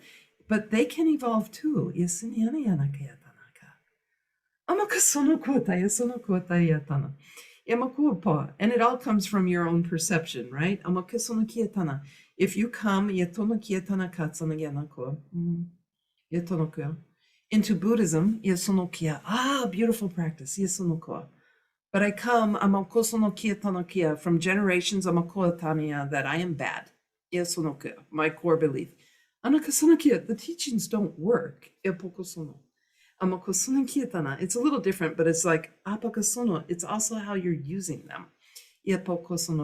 Speaker 2: But they can evolve too. Yesiniana yana kietana. Amakasono kuota. Yesono kuota yatana. And it all comes from your own perception, right? If you come into Buddhism, beautiful practice. But I come from generations that I am bad. My core belief. The teachings don't work. It's a little different, but it's like apakasono. It's also how you're using them.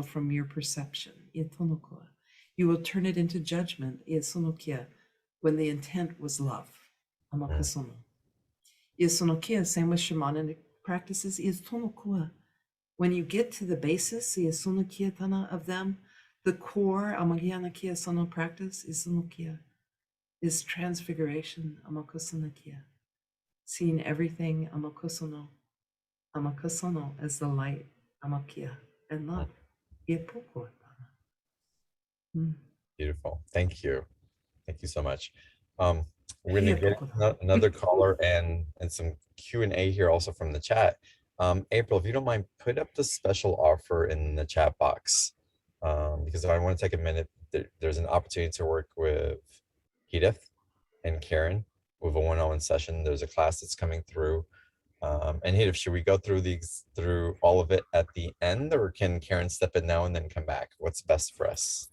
Speaker 2: From your perception. You will turn it into judgment when the intent was love. Amakasono. Same with shamanic practices. When you get to the basis of them, the core practice is transfiguration. Seeing everything amakusono as the light, amakia, and love.
Speaker 1: Beautiful. Thank you. Thank you so much. We're going to get another caller and some Q&A here also from the chat. April, if you don't mind, put up the special offer in the chat box because I want to take a minute. There's an opportunity to work with Hereth and Karen with a one-on-one session. There's a class that's coming through. And Hereth, should we go through all of it at the end, or can Karen step in now and then come back? What's best for us?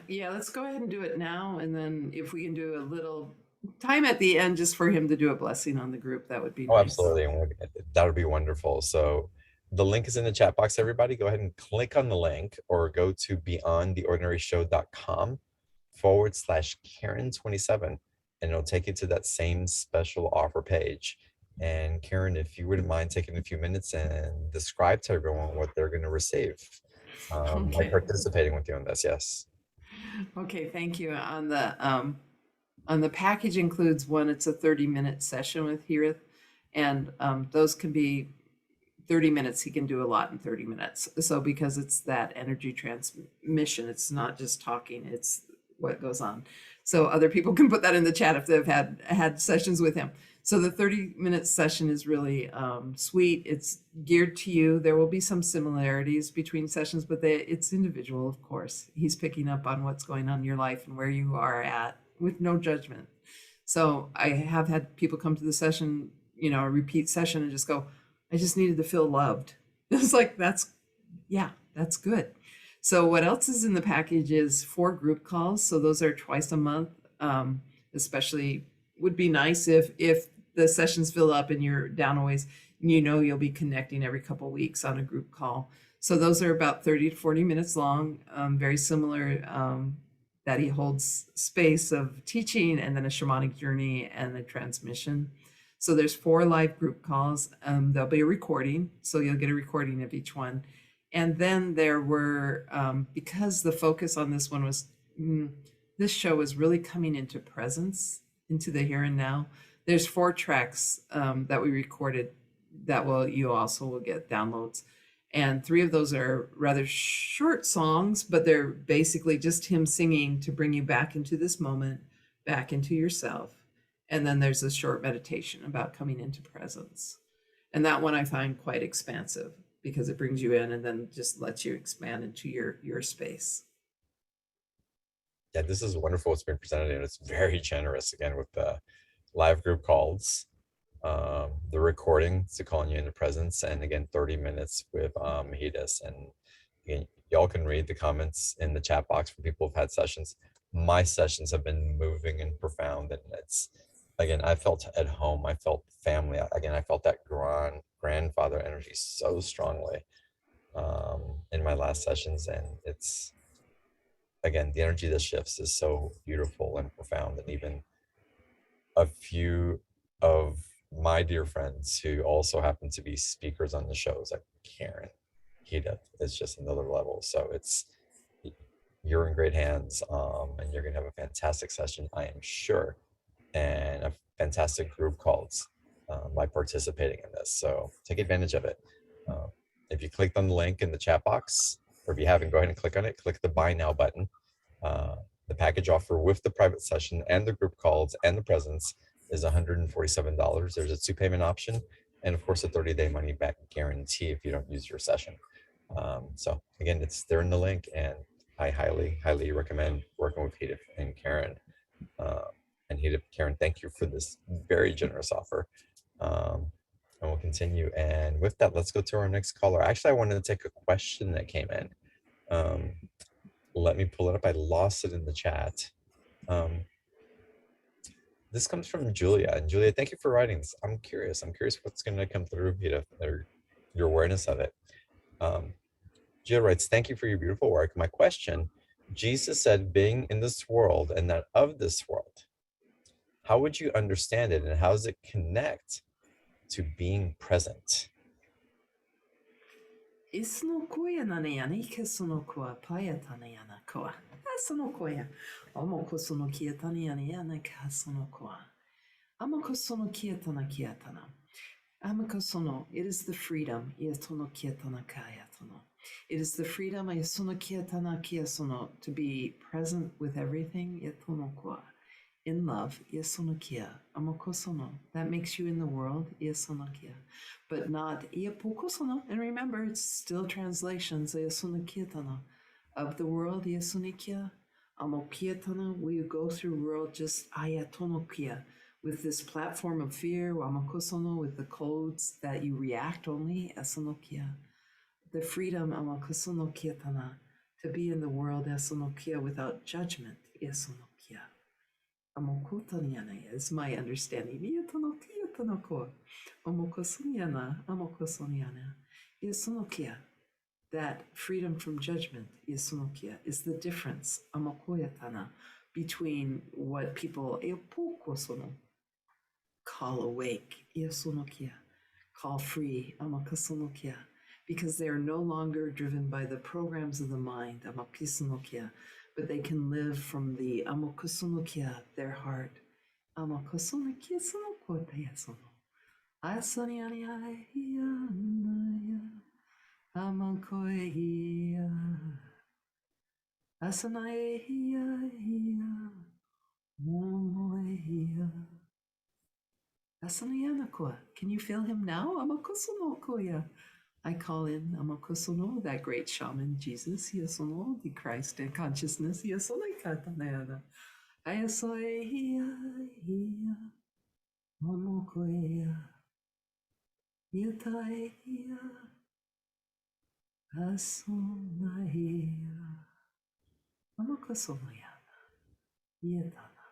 Speaker 2: Yeah, let's go ahead and do it now. And then if we can do a little time at the end just for him to do a blessing on the group, that would be nice.
Speaker 1: Absolutely. That would be wonderful. So the link is in the chat box, everybody. Go ahead and click on the link or go to beyondtheordinaryshow.com/Karen27. And it'll take you to that same special offer page. And Karen, if you wouldn't mind taking a few minutes and describe to everyone what they're going to receive by participating with you in this. Yes.
Speaker 2: Okay, thank you. On the package includes one, it's a 30-minute session with Hereth, and those can be 30 minutes. He can do a lot in 30 minutes. So because it's that energy transmission, it's not just talking, it's what goes on. So other people can put that in the chat if they've had sessions with him. So the 30-minute session is really sweet. It's geared to you. There will be some similarities between sessions, but it's individual, of course. He's picking up on what's going on in your life and where you are at with no judgment. So I have had people come to the session, a repeat session, and just go, I just needed to feel loved. It's like, that's good. So what else is in the package is 4 group calls. So those are twice a month, especially would be nice if the sessions fill up and you're down a ways, you'll be connecting every couple of weeks on a group call. So those are about 30 to 40 minutes long, very similar, that he holds space of teaching and then a shamanic journey and a transmission. So there's 4 live group calls. There'll be a recording, so you'll get a recording of each one. And then there were, because the focus on this one was, this show is really coming into presence, into the here and now. There's 4 tracks that we recorded that you also will get downloads. And 3 of those are rather short songs, but they're basically just him singing to bring you back into this moment, back into yourself. And then there's a short meditation about coming into presence. And that one I find quite expansive because it brings you in and then just lets you expand into your space.
Speaker 1: Yeah, this is wonderful. It's been presented and it's very generous again with the live group calls, the recording to calling you into presence, and again 30 minutes with Hereth. And again, y'all can read the comments in the chat box for people who've had sessions. My sessions have been moving and profound, and it's, again, I felt at home. I felt family. Again, I felt that grandfather energy so strongly in my last sessions, and it's, again, the energy that shifts is so beautiful and profound. And even a few of my dear friends who also happen to be speakers on the shows, like Karen, Hereth, is just another level. So it's, you're in great hands, and you're gonna have a fantastic session, I am sure, and a fantastic group calls by participating in this. So take advantage of it. If you clicked on the link in the chat box, or if you haven't, go ahead and click on it. Click the buy now button. The package offer with the private session and the group calls and the presence is $147. There's a 2 payment option, and of course a 30-day money back guarantee if you don't use your session. So again, it's there in the link, and I highly recommend working with Hereth and Karen. And Hereth, Karen, thank you for this very generous offer. And we'll continue. And with that, let's go to our next caller. Actually, I wanted to take a question that came in. Let me pull it up. I lost it in the chat. This comes from Julia. And Julia, thank you for writing this. I'm curious what's going to come through, Hereth, or your awareness of it. Julia writes, thank you for your beautiful work. My question, Jesus said, being in this world and not of this world. How would you understand it, and how does it connect to being present?
Speaker 2: Isnokoya nanayani kesonokoa payatanayana koa. Asonokoya. Omokosono kiatanayana kasonokoa. Amakosono kiatana kiatana. Amakosono, it is the freedom. Iatono kiatana kayatono. It is the freedom iasono kiatana kiasono to be present with everything. Iatonokoa. In love, iasonokia, amokosono. That makes you in the world, iasonokia. But not iapokosono. And remember, it's still translations, iasonokiatana. Of the world, iasonikia, amokiatana. We go through world just ayatonokia. With this platform of fear, amakosono, with the codes that you react only, asonokia. The freedom, amakosonokiatana, to be in the world, asonokia, without judgment, iasonokia. Amokotaniana is my understanding. Iatonokiotonoko. Omokosoniana, amokosoniana. Iasonokia. That freedom from judgment, iasonokia, is the difference, amokoyatana, between what people eopokosono call awake, iasonokia, call free, amakosonokia, because they are no longer driven by the programs of the mind, amakisonokia, but they can live from the amokosonokia, their heart. Amokosonokia sonokotayasono. Asanianiaianaya. Amokoehia. Asanaehia. Momoehia. Asanianakoa. Can you feel him now? Amokosonokoya. I call in Amakosono, that great shaman, Jesus, Yasono, the Christ and consciousness, Yasone Katanayana. Ayasoehia, Momokoea, Yataehia, Asonahia, Amakosonoyana, Yatana.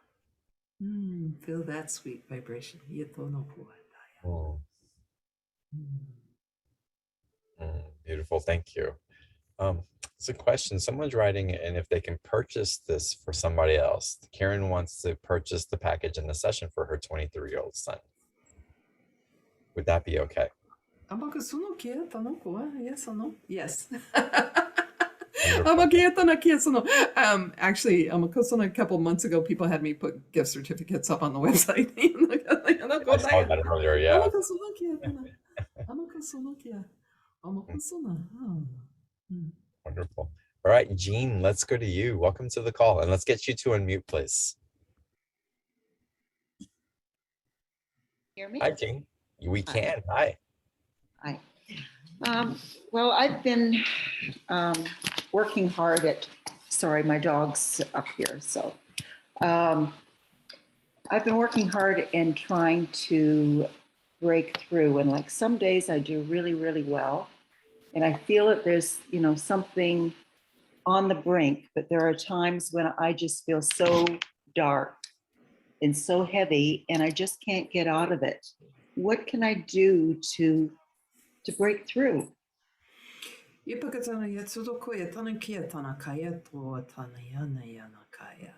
Speaker 2: Feel that sweet vibration, Yatonopuataya.
Speaker 1: Beautiful, thank you. It's a question. Someone's writing, and if they can purchase this for somebody else. Karen wants to purchase the package and the session for her 23-year-old son. Would that be okay?
Speaker 2: Yes or no? Yes. Actually, a couple months ago, people had me put gift certificates up on the website.
Speaker 1: I saw that earlier, yeah. Wonderful. All right, Jean, let's go to you. Welcome to the call, and let's get you to unmute, please.
Speaker 4: Hear me?
Speaker 1: Hi, Jean. We can. Hi.
Speaker 4: Hi. Well, I've been working hard at, sorry, my dog's up here. So I've been working hard and trying to break through. And like some days I do really, really well. And I feel that there's, something on the brink, but there are times when I just feel so dark and so heavy, and I just can't get out of it. What can I do to break through?
Speaker 2: Ipakatana yatsudo ya tana kia tana kaya to tana yana yana kaya.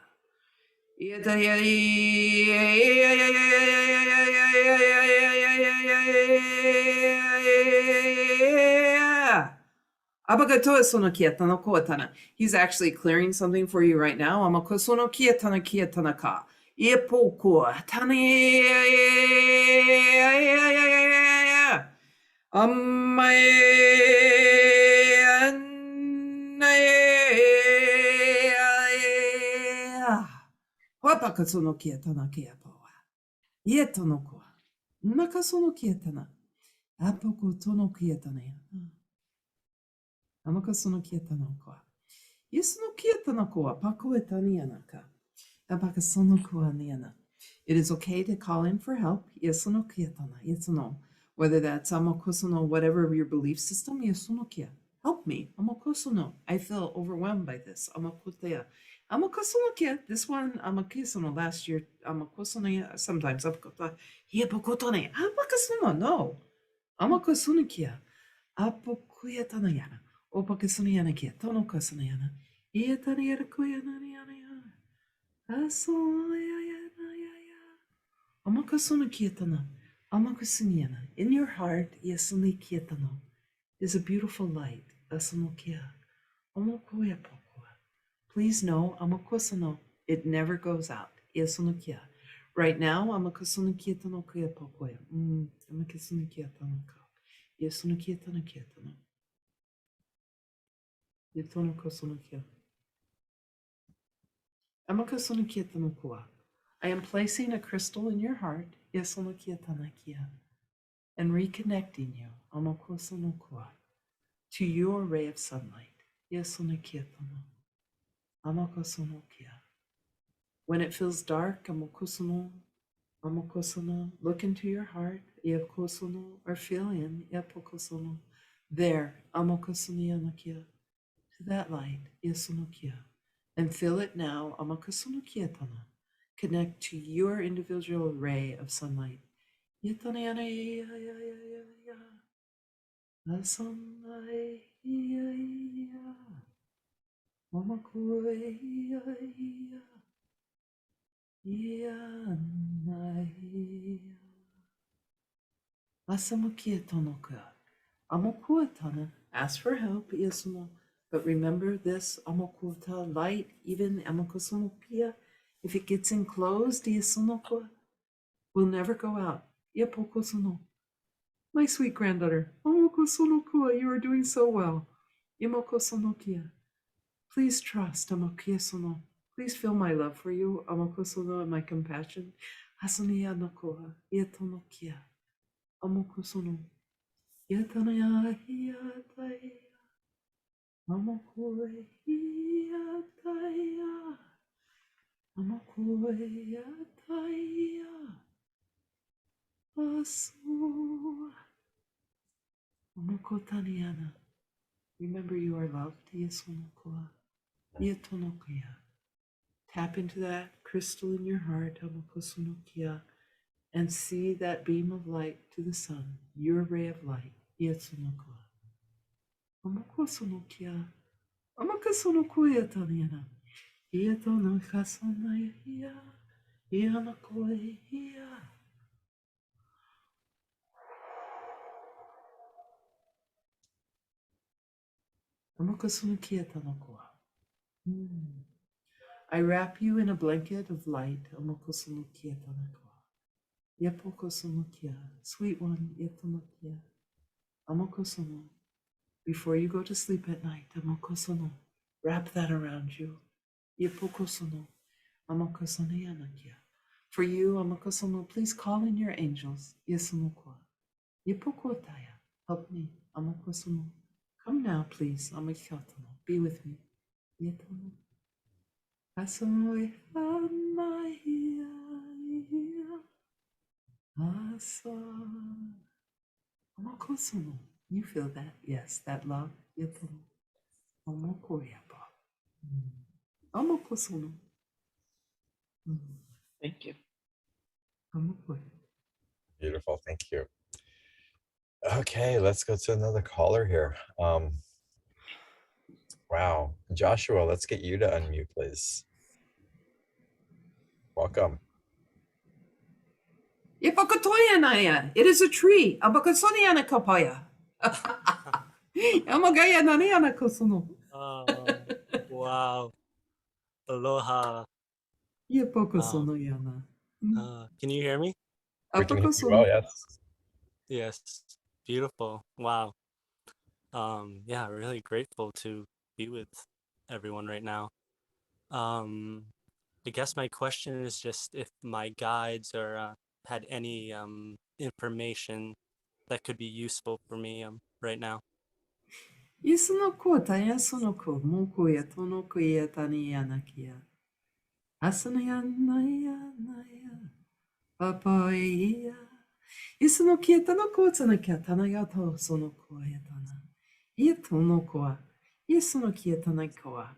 Speaker 2: He's actually clearing something for you right now. It is okay to call in for help. Whether that's whatever your belief system, help me. I feel overwhelmed by this. This one, last year, sometimes, no. Apokuyatana Opakasuniana kia, Tonokasuniana, Iataniana Kuyananiana, Amakasuna Kietana, Amakasuniana. In your heart, Yasuni Kietano, is a beautiful light, Asunukia, Omokuya Pokua. Please know, Amakosano, it never goes out, Yasunukia. Right now, Amakasuna Kietano Kuya Pokoya, Amakasuna Kietanaka, Yasunukia Tanakietano. I am placing a crystal in your heart, and reconnecting you to your ray of sunlight. When it feels dark, look into your heart, or feel in there, to that light, and feel it now, connect to your individual ray of sunlight. Ask for help, but remember this light, even if it gets enclosed, will never go out. My sweet granddaughter, you are doing so well. Please trust, please feel my love for you, and my compassion. Remember you are loved. Tap into that crystal in your heart, and see that beam of light to the sun, your ray of light. I wrap you in a blanket of light. Sweet one, before you go to sleep at night, wrap that around you. For you, please call in your angels. Help me. Come now, please. Be with me. You feel that? Yes, that love.
Speaker 4: Thank you.
Speaker 1: Beautiful. Thank you. Okay, let's go to another caller here. Wow. Joshua, let's get you to unmute, please. Welcome.
Speaker 2: It is a tree. Abakasoniana kapaya. Amagaya naniana kosono.
Speaker 5: Wow. Aloha.
Speaker 2: Yepokosono yana.
Speaker 5: Can you hear me?
Speaker 1: We can hear you well, yes.
Speaker 5: Yes. Beautiful. Wow. Yeah, really grateful to be with everyone right now. I guess my question is just if my guides or had any information that could be useful for me right now.
Speaker 2: Isunoko tayasonoko moko yatonoko yatani yanakia. Asanaya naya. Papaya. Isunokia tanoko tanakia tanayato sonoko yatana. Yetonokoa. Isunokia tanakoa.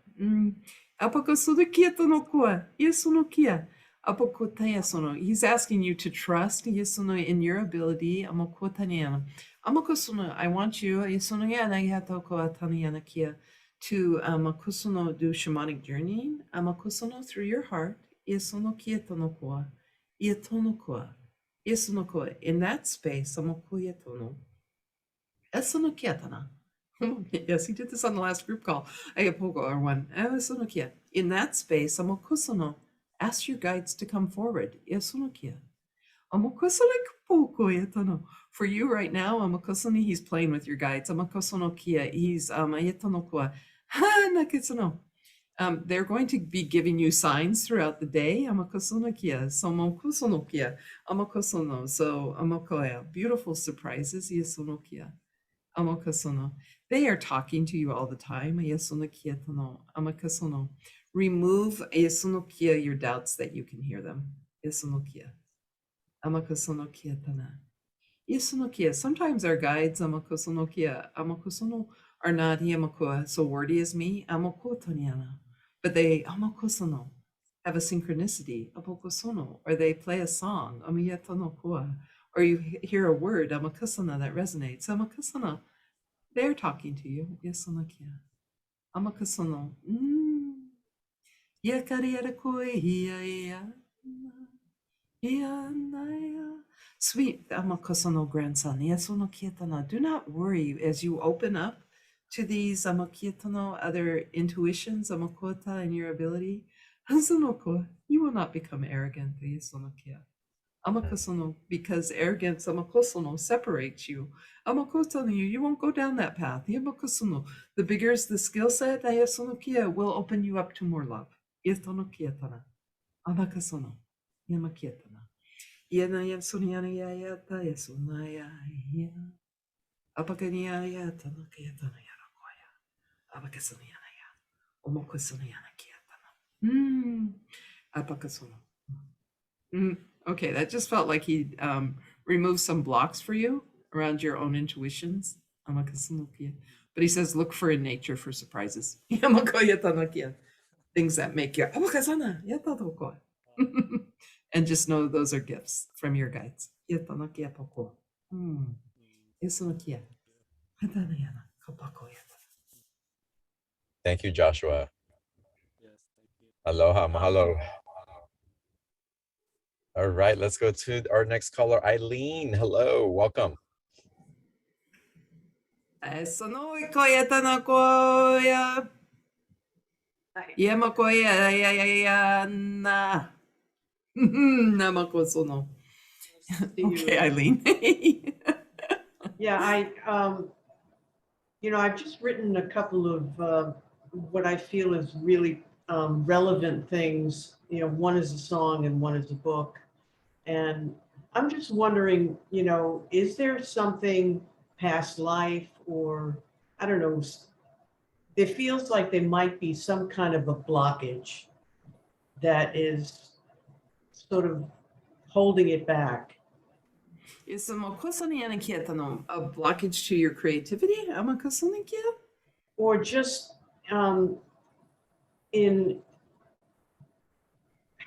Speaker 2: Apakasudukia tonokoa. Isunokia. Apakotayasono. He's asking you to trust Yasuno in your ability. Amokotaniana. Amakosuno, I want you to amakusuno do shamanic journeying. Amakusuno through your heart. Yasunokia tonokoa. Yetonokoa. Yasunokoa. In that space, amakuya tono. Esunokiatana. Yes, he did this on the last group call. Ayapogo or one. Esunokia. In that space, amakusuno. Ask your guides to come forward. Yasunokia. For you right now, Amakosoni, he's playing with your guides. Amakosonokia, he's they're going to be giving you signs throughout the day. Amakosonokia, somokosonokia, amakosono, so amakoya, beautiful surprises. Yasonokia, amakosono. They are talking to you all the time. Yasonokia tono, amakosono. Remove yasonokia your doubts that you can hear them. Yasonokia. Amakosonokia tana. Isunokia. Sometimes our guides, amakosonokia, amakosono, are not yamakoa so wordy as me, amokotaniana. But they amakosono have a synchronicity, apokosono, or they play a song, amiyatanokoa, or you hear a word, amakosana, that resonates. Amakosana, they're talking to you. Yasunokia. Amakosono. Yakariarakoi hiya. Sweet Amakosono grandson, Yasono Kietana, do not worry as you open up to these Amakietano, other intuitions, Amakota, and your ability. Hazunoko, you will not become arrogant, Yasonokia. Amakosono, because arrogance, Amakosono, separates you. Amakosono, you won't go down that path. Yamakosono, the bigger is the skill set, Yasonokia will open you up to more love. Yatonokietana. Amakosono, Yamakietana. Yana Suniana Yata Yasunaya Apakania Yata Kiatana Yarakoya Abakasuniana Omokosuniana Kiatana. Apakasono. Okay, that just felt like he removed some blocks for you around your own intuitions. Amakasunukia. But he says look for in nature for surprises. Things that make you Abakasana Yata. And just know those are gifts from your guides.
Speaker 1: Thank you, Joshua.
Speaker 5: Yes, thank you.
Speaker 1: Aloha, mahalo. All right, let's go to our next caller, Eileen. Hello, welcome.
Speaker 2: Namakosono. Okay, Eileen.
Speaker 6: Yeah, I've just written a couple of what I feel is really relevant things. One is a song and one is a book. And I'm just wondering, is there something past life or, I don't know, it feels like there might be some kind of a blockage that is sort of holding it back.
Speaker 2: Is a blockage to your creativity?
Speaker 6: Or just in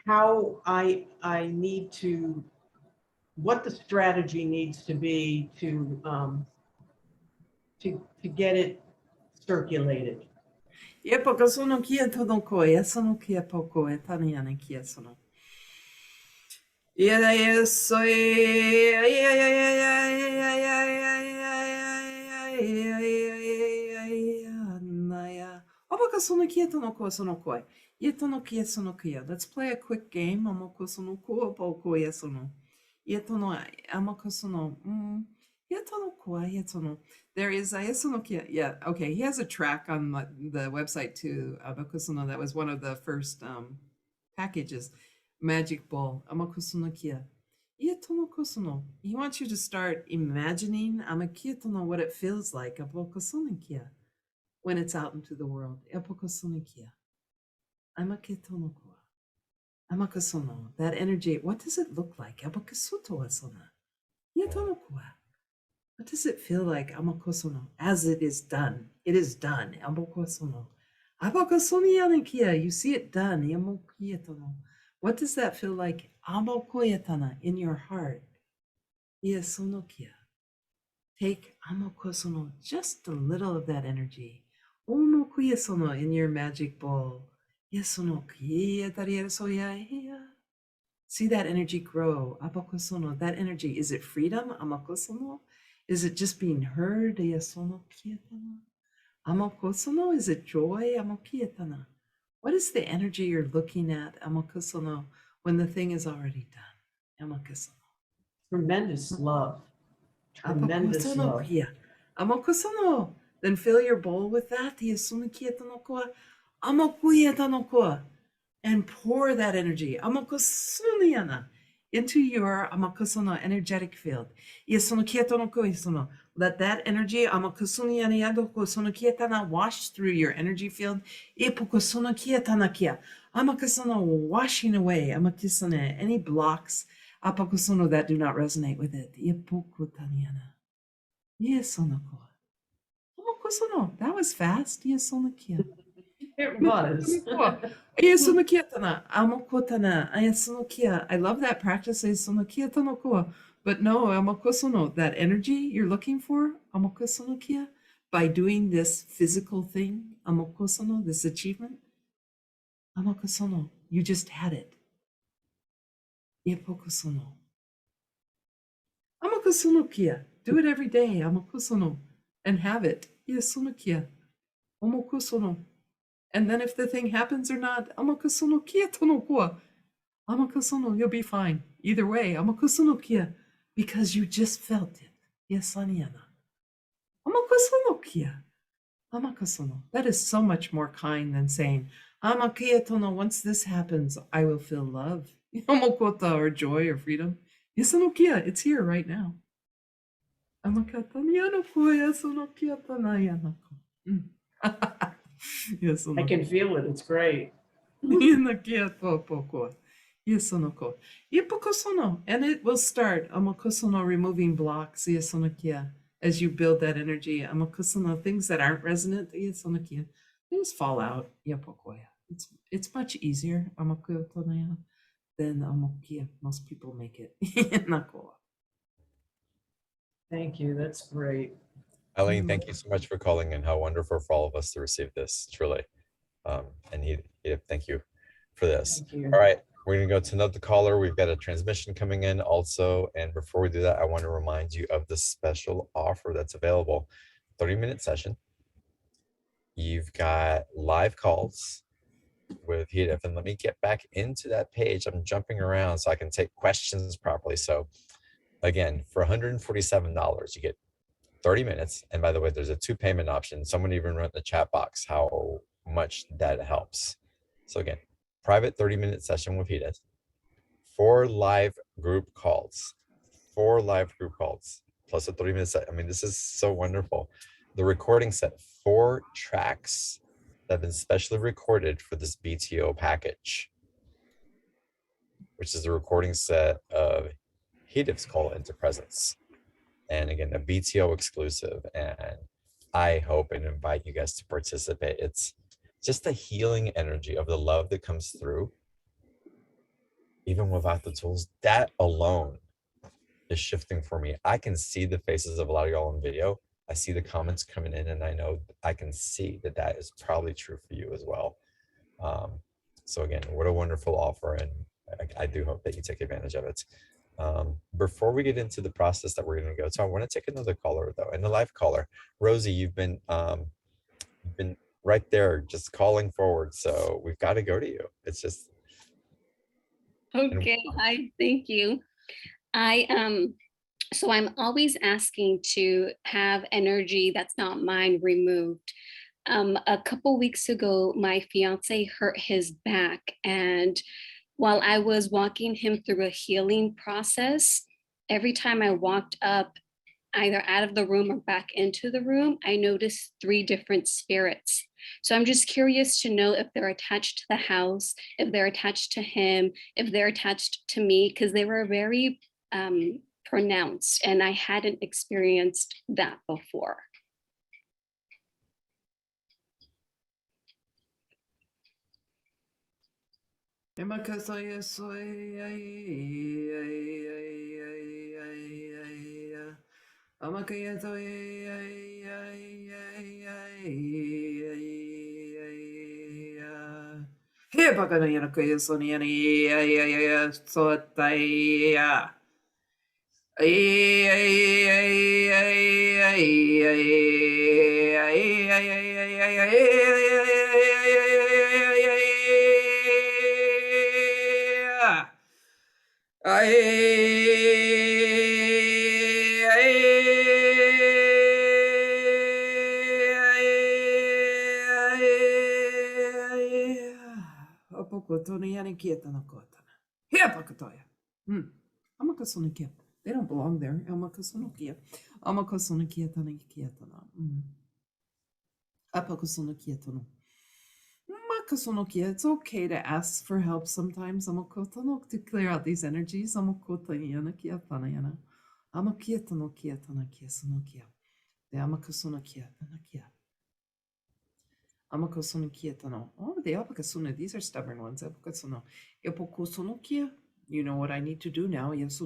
Speaker 6: how I need to, what the strategy needs to be to get it circulated.
Speaker 2: Yeah, porque sono kia todo koe, sono kia poko e tani ane kia sono. Yeah, yeah, so yeah, yeah, yeah, yeah, yeah, yeah, yeah, yeah. Obaka sono kia tono ko sono koe. Ye tono kia sono kia. Let's play a quick game. Amoko sono ko poko ye sono. Ye tono amoko sono. Ye tono ko ye tono. There is Ayasonokia. Yeah, okay. He has a track on the website too. Amakusuno. That was one of the first packages. Magic Ball. Amakusunokia. Ietonokusuno. He wants you to start imagining Amakietono what it feels like Abokusunokia when it's out into the world. Apokusunokia. Amaketonokoa. Amakusuno. That energy. What does it look like? Abakusuto asona. Ietonokoa. What does it feel like, Amakosono, as it is done? It is done. Amakosono. Abakosonianikia, you see it done. Yamokietono. What does that feel like? Amokoyetana in your heart. Iasonokia. Take Amokosono, just a little of that energy. Omokuyesono in your magic bowl. Yasonokietariasoya. See that energy grow. Abakosono. That energy, is it freedom? Amakosono? Is it just being heard? Amokosono? Is it joy? Amokietana. What is the energy you're looking at? Amokosono, when the thing is already done. Amokosono.
Speaker 6: Tremendous love. Tremendous love.
Speaker 2: Amokosono. Then fill your bowl with that. Amokuietanokoa. And pour that energy amakosuniana into your amakosono energetic field. Let that energy amakosuniana wash through your energy field. Amakasono washing away amakisone any blocks apakosono that do not resonate with it. That was fast.
Speaker 6: It was.
Speaker 2: I love that practice. But no, that energy you're looking for, by doing this physical thing, this achievement, you just had it. Do it every day, and have it. And then if the thing happens or not, you'll be fine. Either way, because you just felt it. That is so much more kind than saying, once this happens, I will feel love, or joy or freedom. It's here right now.
Speaker 6: I can feel it. It's great.
Speaker 2: And it will start removing blocks as you build that energy. Things that aren't resonant, they just fall out. It's much easier than most people make it.
Speaker 6: Thank you. That's great.
Speaker 1: Eileen, thank you so much for calling in. How wonderful for all of us to receive this, truly. And thank you for this.
Speaker 6: Thank you.
Speaker 1: All right, we're gonna go to another caller. We've got a transmission coming in also. And before we do that, I want to remind you of the special offer that's available. 30-minute session. You've got live calls with Hereth. And let me get back into that page. I'm jumping around so I can take questions properly. So again, for $147, you get 30 minutes. And by the way, there's a 2 payment option. Someone even wrote in the chat box how much that helps. So again, private 30-minute session with Hereth, 4 live group calls, plus a 30-minute set. I mean, this is so wonderful. The recording set 4 tracks that have been specially recorded for this BTO package, which is the recording set of creatives call into presence. And again, a BTO exclusive. And I hope and invite you guys to participate. It's just the healing energy of the love that comes through, even without the tools. That alone is shifting for me. I can see the faces of a lot of y'all in video. I see the comments coming in, and I know I can see that that is probably true for you as well. So again, what a wonderful offer, and I do hope that you take advantage of it. Before we get into the process that we're going to go to, I want to take another caller though, and the live caller, Rosie. You've been right there, just calling forward. So we've got to go to you. It's just
Speaker 7: okay. Hi, thank you. So I'm always asking to have energy that's not mine removed. A couple weeks ago, my fiance hurt his back, and while I was walking him through a healing process, every time I walked up, either out of the room or back into the room, I noticed 3 different spirits. So I'm just curious to know if they're attached to the house, if they're attached to him, if they're attached to me, because they were very pronounced and I hadn't experienced that before.
Speaker 2: They don't belong there. It's okay to ask for help sometimes. To clear out these energies. Oh, the apakasuna, these are stubborn ones. You know what I need to do now. Is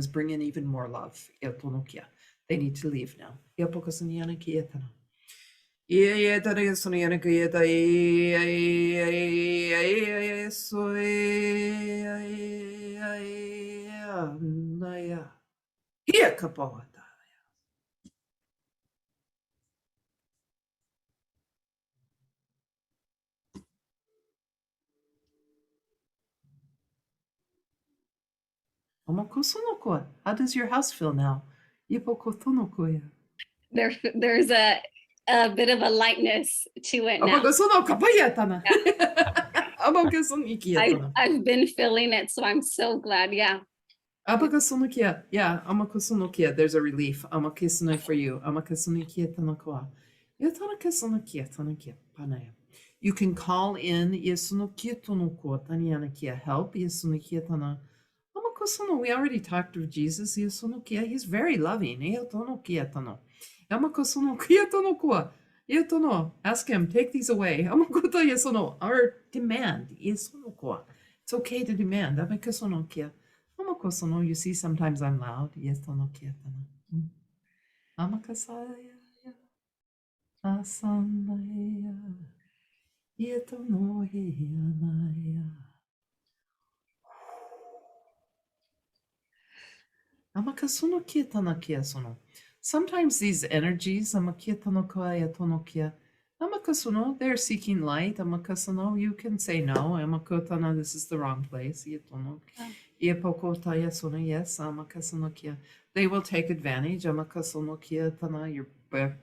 Speaker 2: bring in even more love. They need to leave now. How does your house feel now?
Speaker 7: There's a bit of a lightness to it now. I've been feeling it, so I'm so glad. Yeah.
Speaker 2: Yeah, there's a relief. For you. You can call in help. We already talked of Jesus. He's very loving. Ask him, take these away. Our demand. It's okay to demand. You see, sometimes I'm loud. Sometimes these energies, they're seeking light. You can say no. This is the wrong place. Yes, they will take advantage. Your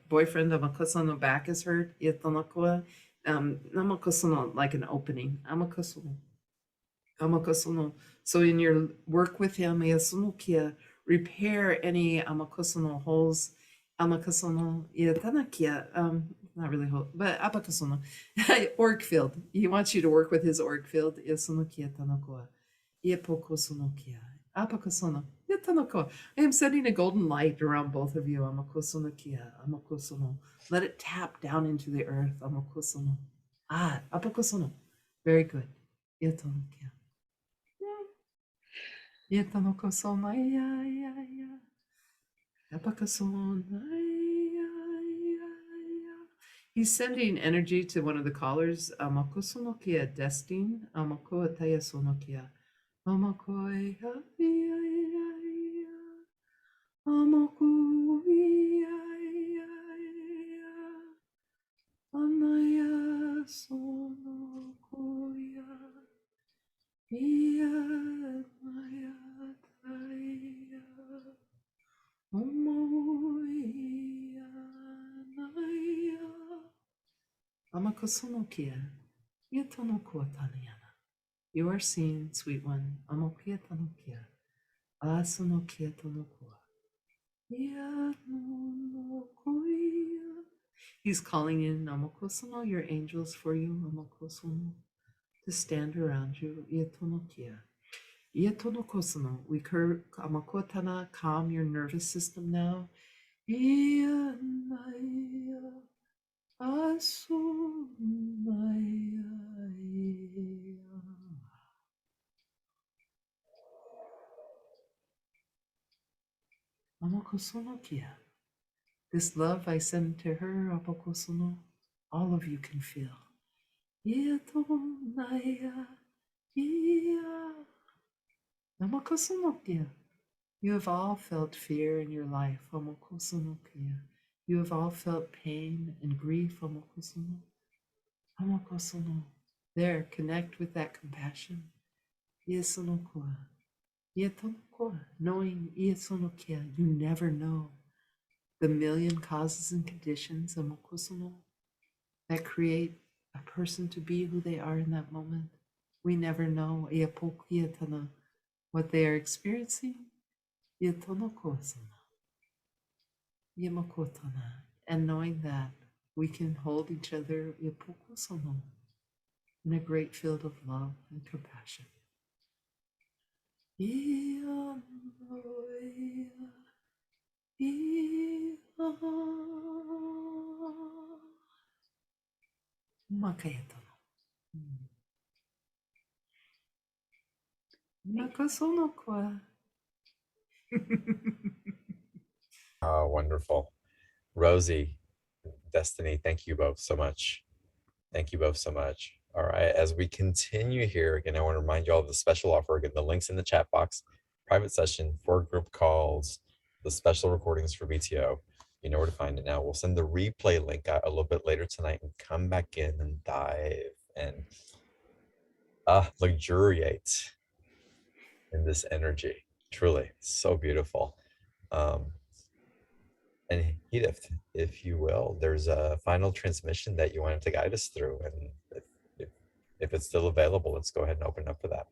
Speaker 2: boyfriend back is hurt. Like an opening. So in your work with him, repair any holes. Not really hole, but org field. He wants you to work with his org field. Apakosono. Yatanoko. I am sending a golden light around both of you. Amakosono kia. Amakosono. Let it tap down into the earth. Amakosono. Ah, apakosono. Very good. Yatano kia. Yatanoko sona. Ya, ya, ya. Apakasono. He's sending energy to one of the callers. Amakosono kia destin. Amako ataya sono kia. Amakoi Anaya sonokoya Maya Taya Omoya Naya Amakosonokia Yatonoko Tanayana. You are seen, sweet one. Amokia Tanokia. Asonokia Tonokoa. He's calling in Namakosono, your angels for you, Namakosono, to stand around you. Ietonokia. Ietonokosono. We Amakotana, calm your nervous system now. Ianaya Asumaya. Amakosonokia. This love I send to her, Apakosono, all of you can feel. Yetonaya, iya. Amakosonokia. You have all felt fear in your life, Amakosonokia. You have all felt pain and grief, Amakosono. Amakosono. There, connect with that compassion. Yesonokoa. Yetonokoa. Knowing Yesonokia, you never know the million causes and conditions that create a person to be who they are in that moment. We never know what they are experiencing. And knowing that we can hold each other in a great field of love and compassion. Makayatono. Nakasonokwa.
Speaker 1: Oh, wonderful. Rosie, Destiny, thank you both so much. Thank you both so much. All right, as we continue here, again, I want to remind you all of the special offer. Again, the links in the chat box, private session, 4 group calls, the special recordings for BTO. You know where to find it now. We'll send the replay link out a little bit later tonight and come back in and dive and luxuriate in this energy. Truly, so beautiful. And Edith, if you will, there's a final transmission that you wanted to guide us through. And if it's still available, let's go ahead and open up for that.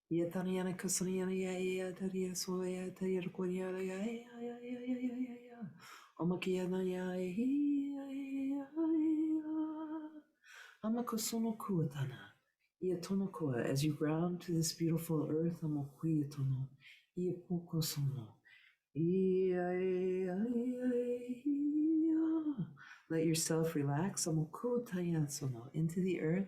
Speaker 2: Yetaniana Kusaniana ya Tadia Soya Tadia Koyana ya Omakiana ya Amakosono Yetonokoa, as you ground to this beautiful earth, Amokuyetono, Yepokosono. Let yourself relax into the earth.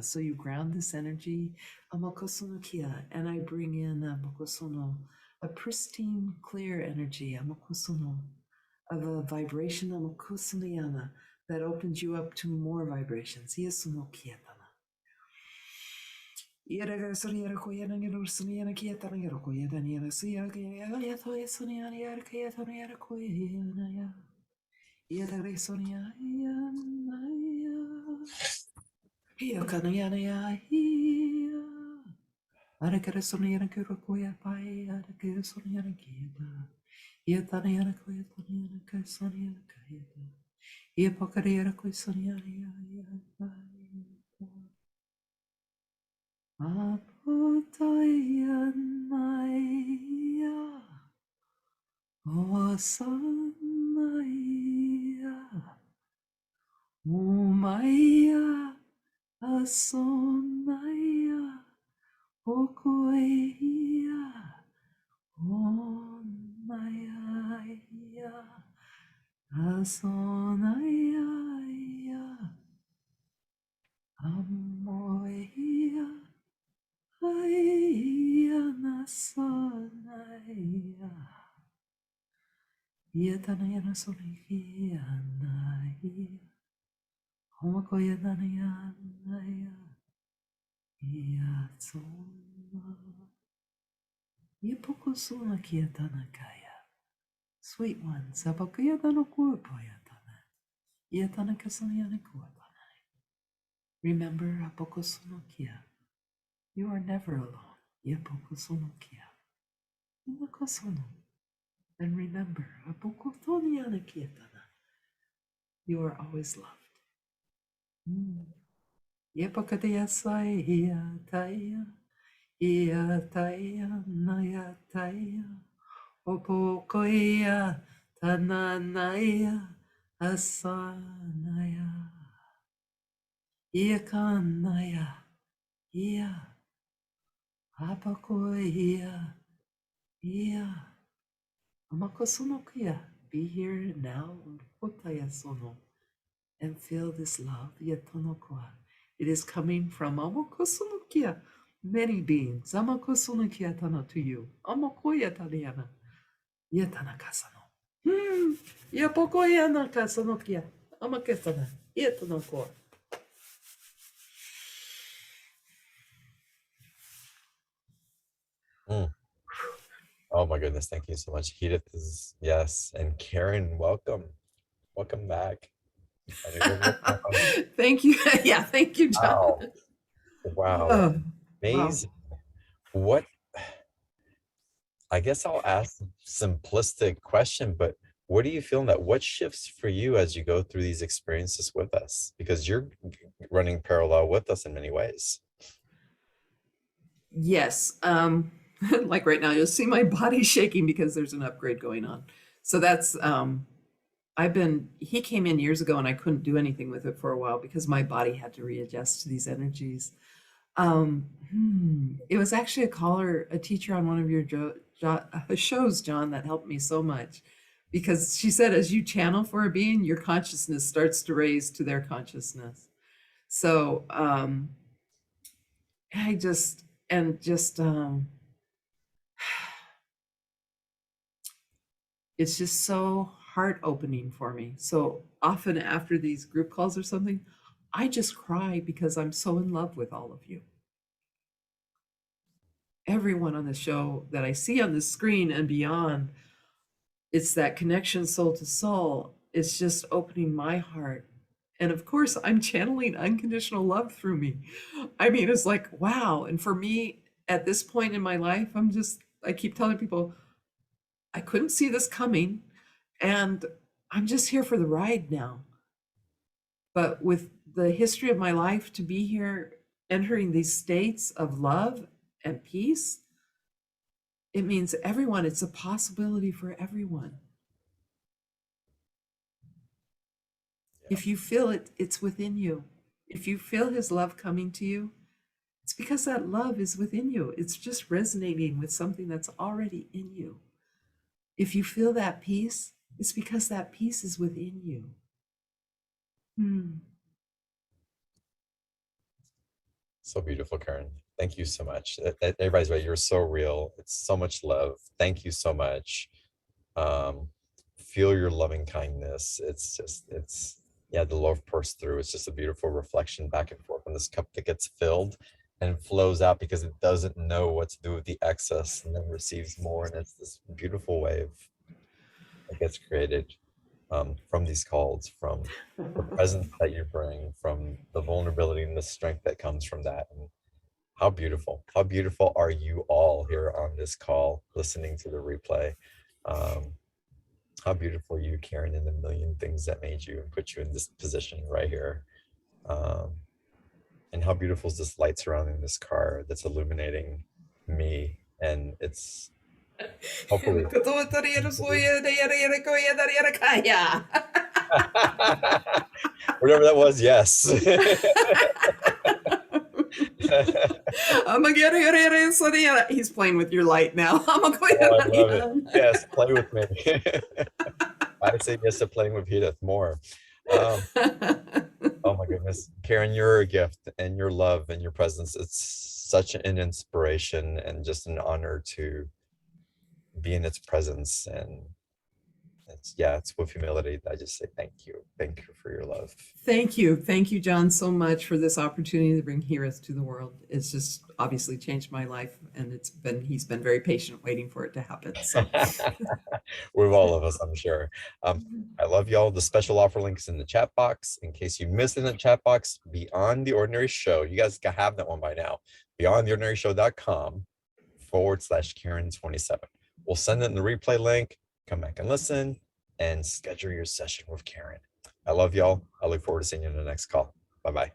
Speaker 2: So you ground this energy, and I bring in a pristine, clear energy of a vibration that opens you up to more vibrations. Ataya Naya. Osanaya. Umaya. Asonaya. Okoya. Onaya. Asonaya. Amoya. Aya nasanaya. Yatanaya nasonaya. Homakoya danaya. Yatsoma. Yapokosuna kiyatanakaya. Sweet one, Sabakuya Danokuapoyatana. Yatanakasanyanikuapana. Remember Apokosunokia. You are never alone. Yapokosunokia. Umakosono. And remember Apokotonianakiatana. You are always loved. Yapokataya Saya Taya. Iataya Nayataya. Opokoya Tananaya Asanaya Iakanaya Ia Apakoya Ia Amakosunokia. Be here now Kotaya Sono and feel this love Yatonokoa. It is coming from Amakosunokia, many beings. Amakosunokia Tana to you. Amakoya Taniana. Yatanakasano. Yapokoya nakasanokia. Amakesana. Yatanoko.
Speaker 1: Mm. Oh my goodness, thank you so much. Hereth is, yes. And Karen, welcome. Welcome back.
Speaker 2: Thank you. Yeah, thank you, John.
Speaker 1: Wow. Wow.
Speaker 2: Oh,
Speaker 1: Amazing. What, I guess I'll ask a simplistic question, but what are you feeling that what shifts for you as you go through these experiences with us? Because you're running parallel with us in many ways.
Speaker 2: yes. Like right now, you'll see my body shaking because there's an upgrade going on. So that's he came in years ago and I couldn't do anything with it for a while because my body had to readjust to these energies. It was actually a teacher on one of your shows, John, that helped me so much because she said, as you channel for a being, your consciousness starts to raise to their consciousness. So, it's just so heart opening for me. So often after these group calls or something, I just cry because I'm so in love with all of you. Everyone on the show that I see on the screen and beyond, it's that connection soul to soul. It's just opening my heart. And of course, I'm channeling unconditional love through me. I mean, it's like, wow. And for me, at this point in my life, I keep telling people, I couldn't see this coming. And I'm just here for the ride now. But with the history of my life, to be here entering these states of love and peace, it means everyone. It's a possibility for everyone. Yeah. If you feel it, it's within you. If you feel his love coming to you, it's because that love is within you. It's just resonating with something that's already in you. If you feel that peace, it's because that peace is within you.
Speaker 1: So beautiful, Karen. Thank you so much. Everybody's right. You're so real. It's so much love. Thank you so much. Feel your loving kindness. Yeah, the love pours through. It's just a beautiful reflection back and forth on this cup that gets filled and flows out because it doesn't know what to do with the excess and then receives more. And it's this beautiful wave that gets created from these calls, from the presence that you bring, from the vulnerability and the strength that comes from that. And how beautiful are you all here on this call, listening to the replay. How beautiful you, Karen, and the million things that made you and put you in this position right here. And how beautiful is this light surrounding this car that's illuminating me, and it's hopefully whatever that was. Yes.
Speaker 2: He's playing with your light now.
Speaker 1: Oh, I love it. Yes, play with me. I say yes to playing with Hereth more. Oh my goodness, Karen, you're a gift, and your love and your presence, it's such an inspiration and just an honor to be in its presence. And it's with humility that I just say thank you for your love.
Speaker 2: Thank you, John, so much for this opportunity to bring Hereth to the world. It's just obviously changed my life, and he's been very patient waiting for it to happen. So
Speaker 1: With all of us, I'm sure. I love y'all. The special offer link is in the chat box. In case you missed it in the chat box, Beyond the Ordinary Show. You guys have that one by now. BeyondTheOrdinaryShow.com/Karen27. We'll send it in the replay link. Come back and listen and schedule your session with Karen. I love y'all. I look forward to seeing you in the next call. Bye-bye.